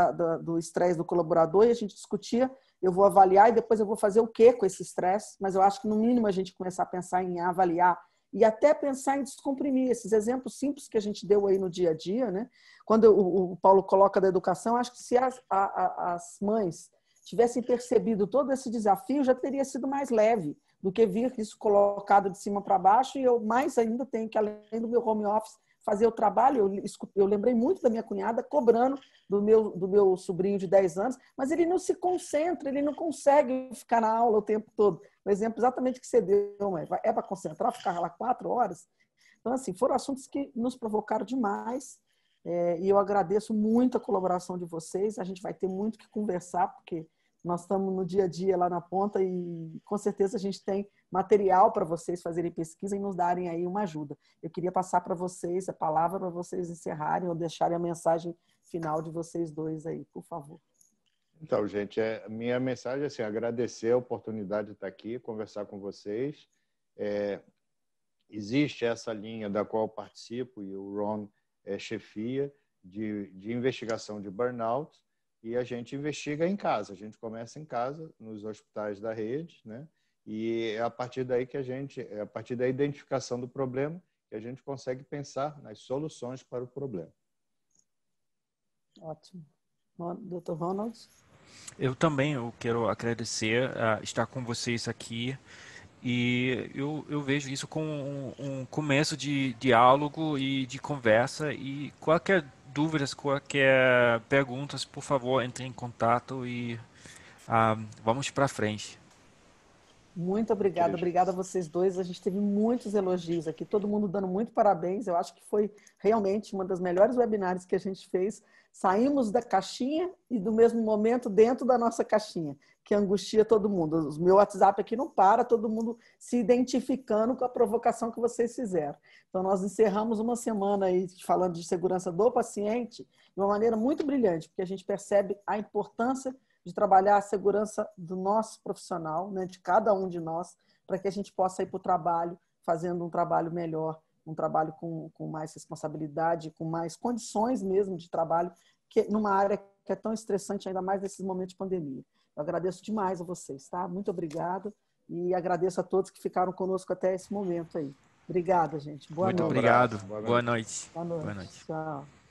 do estresse do colaborador e a gente discutia, eu vou avaliar e depois eu vou fazer o quê com esse estresse, mas eu acho que no mínimo a gente começar a pensar em avaliar e até pensar em descomprimir esses exemplos simples que a gente deu aí no dia a dia, né? Quando o Paulo coloca da educação, acho que se as mães tivessem percebido todo esse desafio, já teria sido mais leve do que vir isso colocado de cima para baixo, e eu mais ainda tenho que, além do meu home office, fazer o trabalho. Eu lembrei muito da minha cunhada cobrando do meu sobrinho de 10 anos, mas ele não se concentra, ele não consegue ficar na aula o tempo todo. O exemplo exatamente que você deu, mãe, é para concentrar, ficar lá 4 horas? Então, assim, foram assuntos que nos provocaram demais, e eu agradeço muito a colaboração de vocês. A gente vai ter muito que conversar, porque nós estamos no dia a dia lá na ponta e com certeza a gente tem material para vocês fazerem pesquisa e nos darem aí uma ajuda. Eu queria passar para vocês a palavra para vocês encerrarem ou deixarem a mensagem final de vocês dois aí, por favor. Então, gente, a minha mensagem é assim, agradecer a oportunidade de estar aqui, conversar com vocês. Existe essa linha da qual eu participo e o Ron chefia de investigação de burnout, e a gente investiga em casa. A gente começa em casa, nos hospitais da rede, né? E é a partir daí a partir da identificação do problema, que a gente consegue pensar nas soluções para o problema. Ótimo. Dr. Ronald? Eu quero agradecer estar com vocês aqui. E eu vejo isso como um começo de diálogo e de conversa. E qualquer dúvidas, qualquer perguntas, por favor, entre em contato e vamos para frente. Muito obrigada, obrigada a vocês dois. A gente teve muitos elogios aqui, todo mundo dando muito parabéns. Eu acho que foi realmente uma das melhores webinars que a gente fez. Saímos da caixinha e do mesmo momento dentro da nossa caixinha, que angustia todo mundo. O meu WhatsApp aqui não para, todo mundo se identificando com a provocação que vocês fizeram. Então, nós encerramos uma semana aí falando de segurança do paciente de uma maneira muito brilhante, porque a gente percebe a importância de trabalhar a segurança do nosso profissional, né, de cada um de nós, para que a gente possa ir para o trabalho fazendo um trabalho melhor, um trabalho com mais responsabilidade, com mais condições mesmo de trabalho, que numa área que é tão estressante, ainda mais nesses momentos de pandemia. Eu agradeço demais a vocês, tá? Muito obrigada e agradeço a todos que ficaram conosco até esse momento aí. Obrigada, gente. Boa Muito noite. obrigado. Boa noite. Boa noite. Boa noite. Boa noite. Tchau.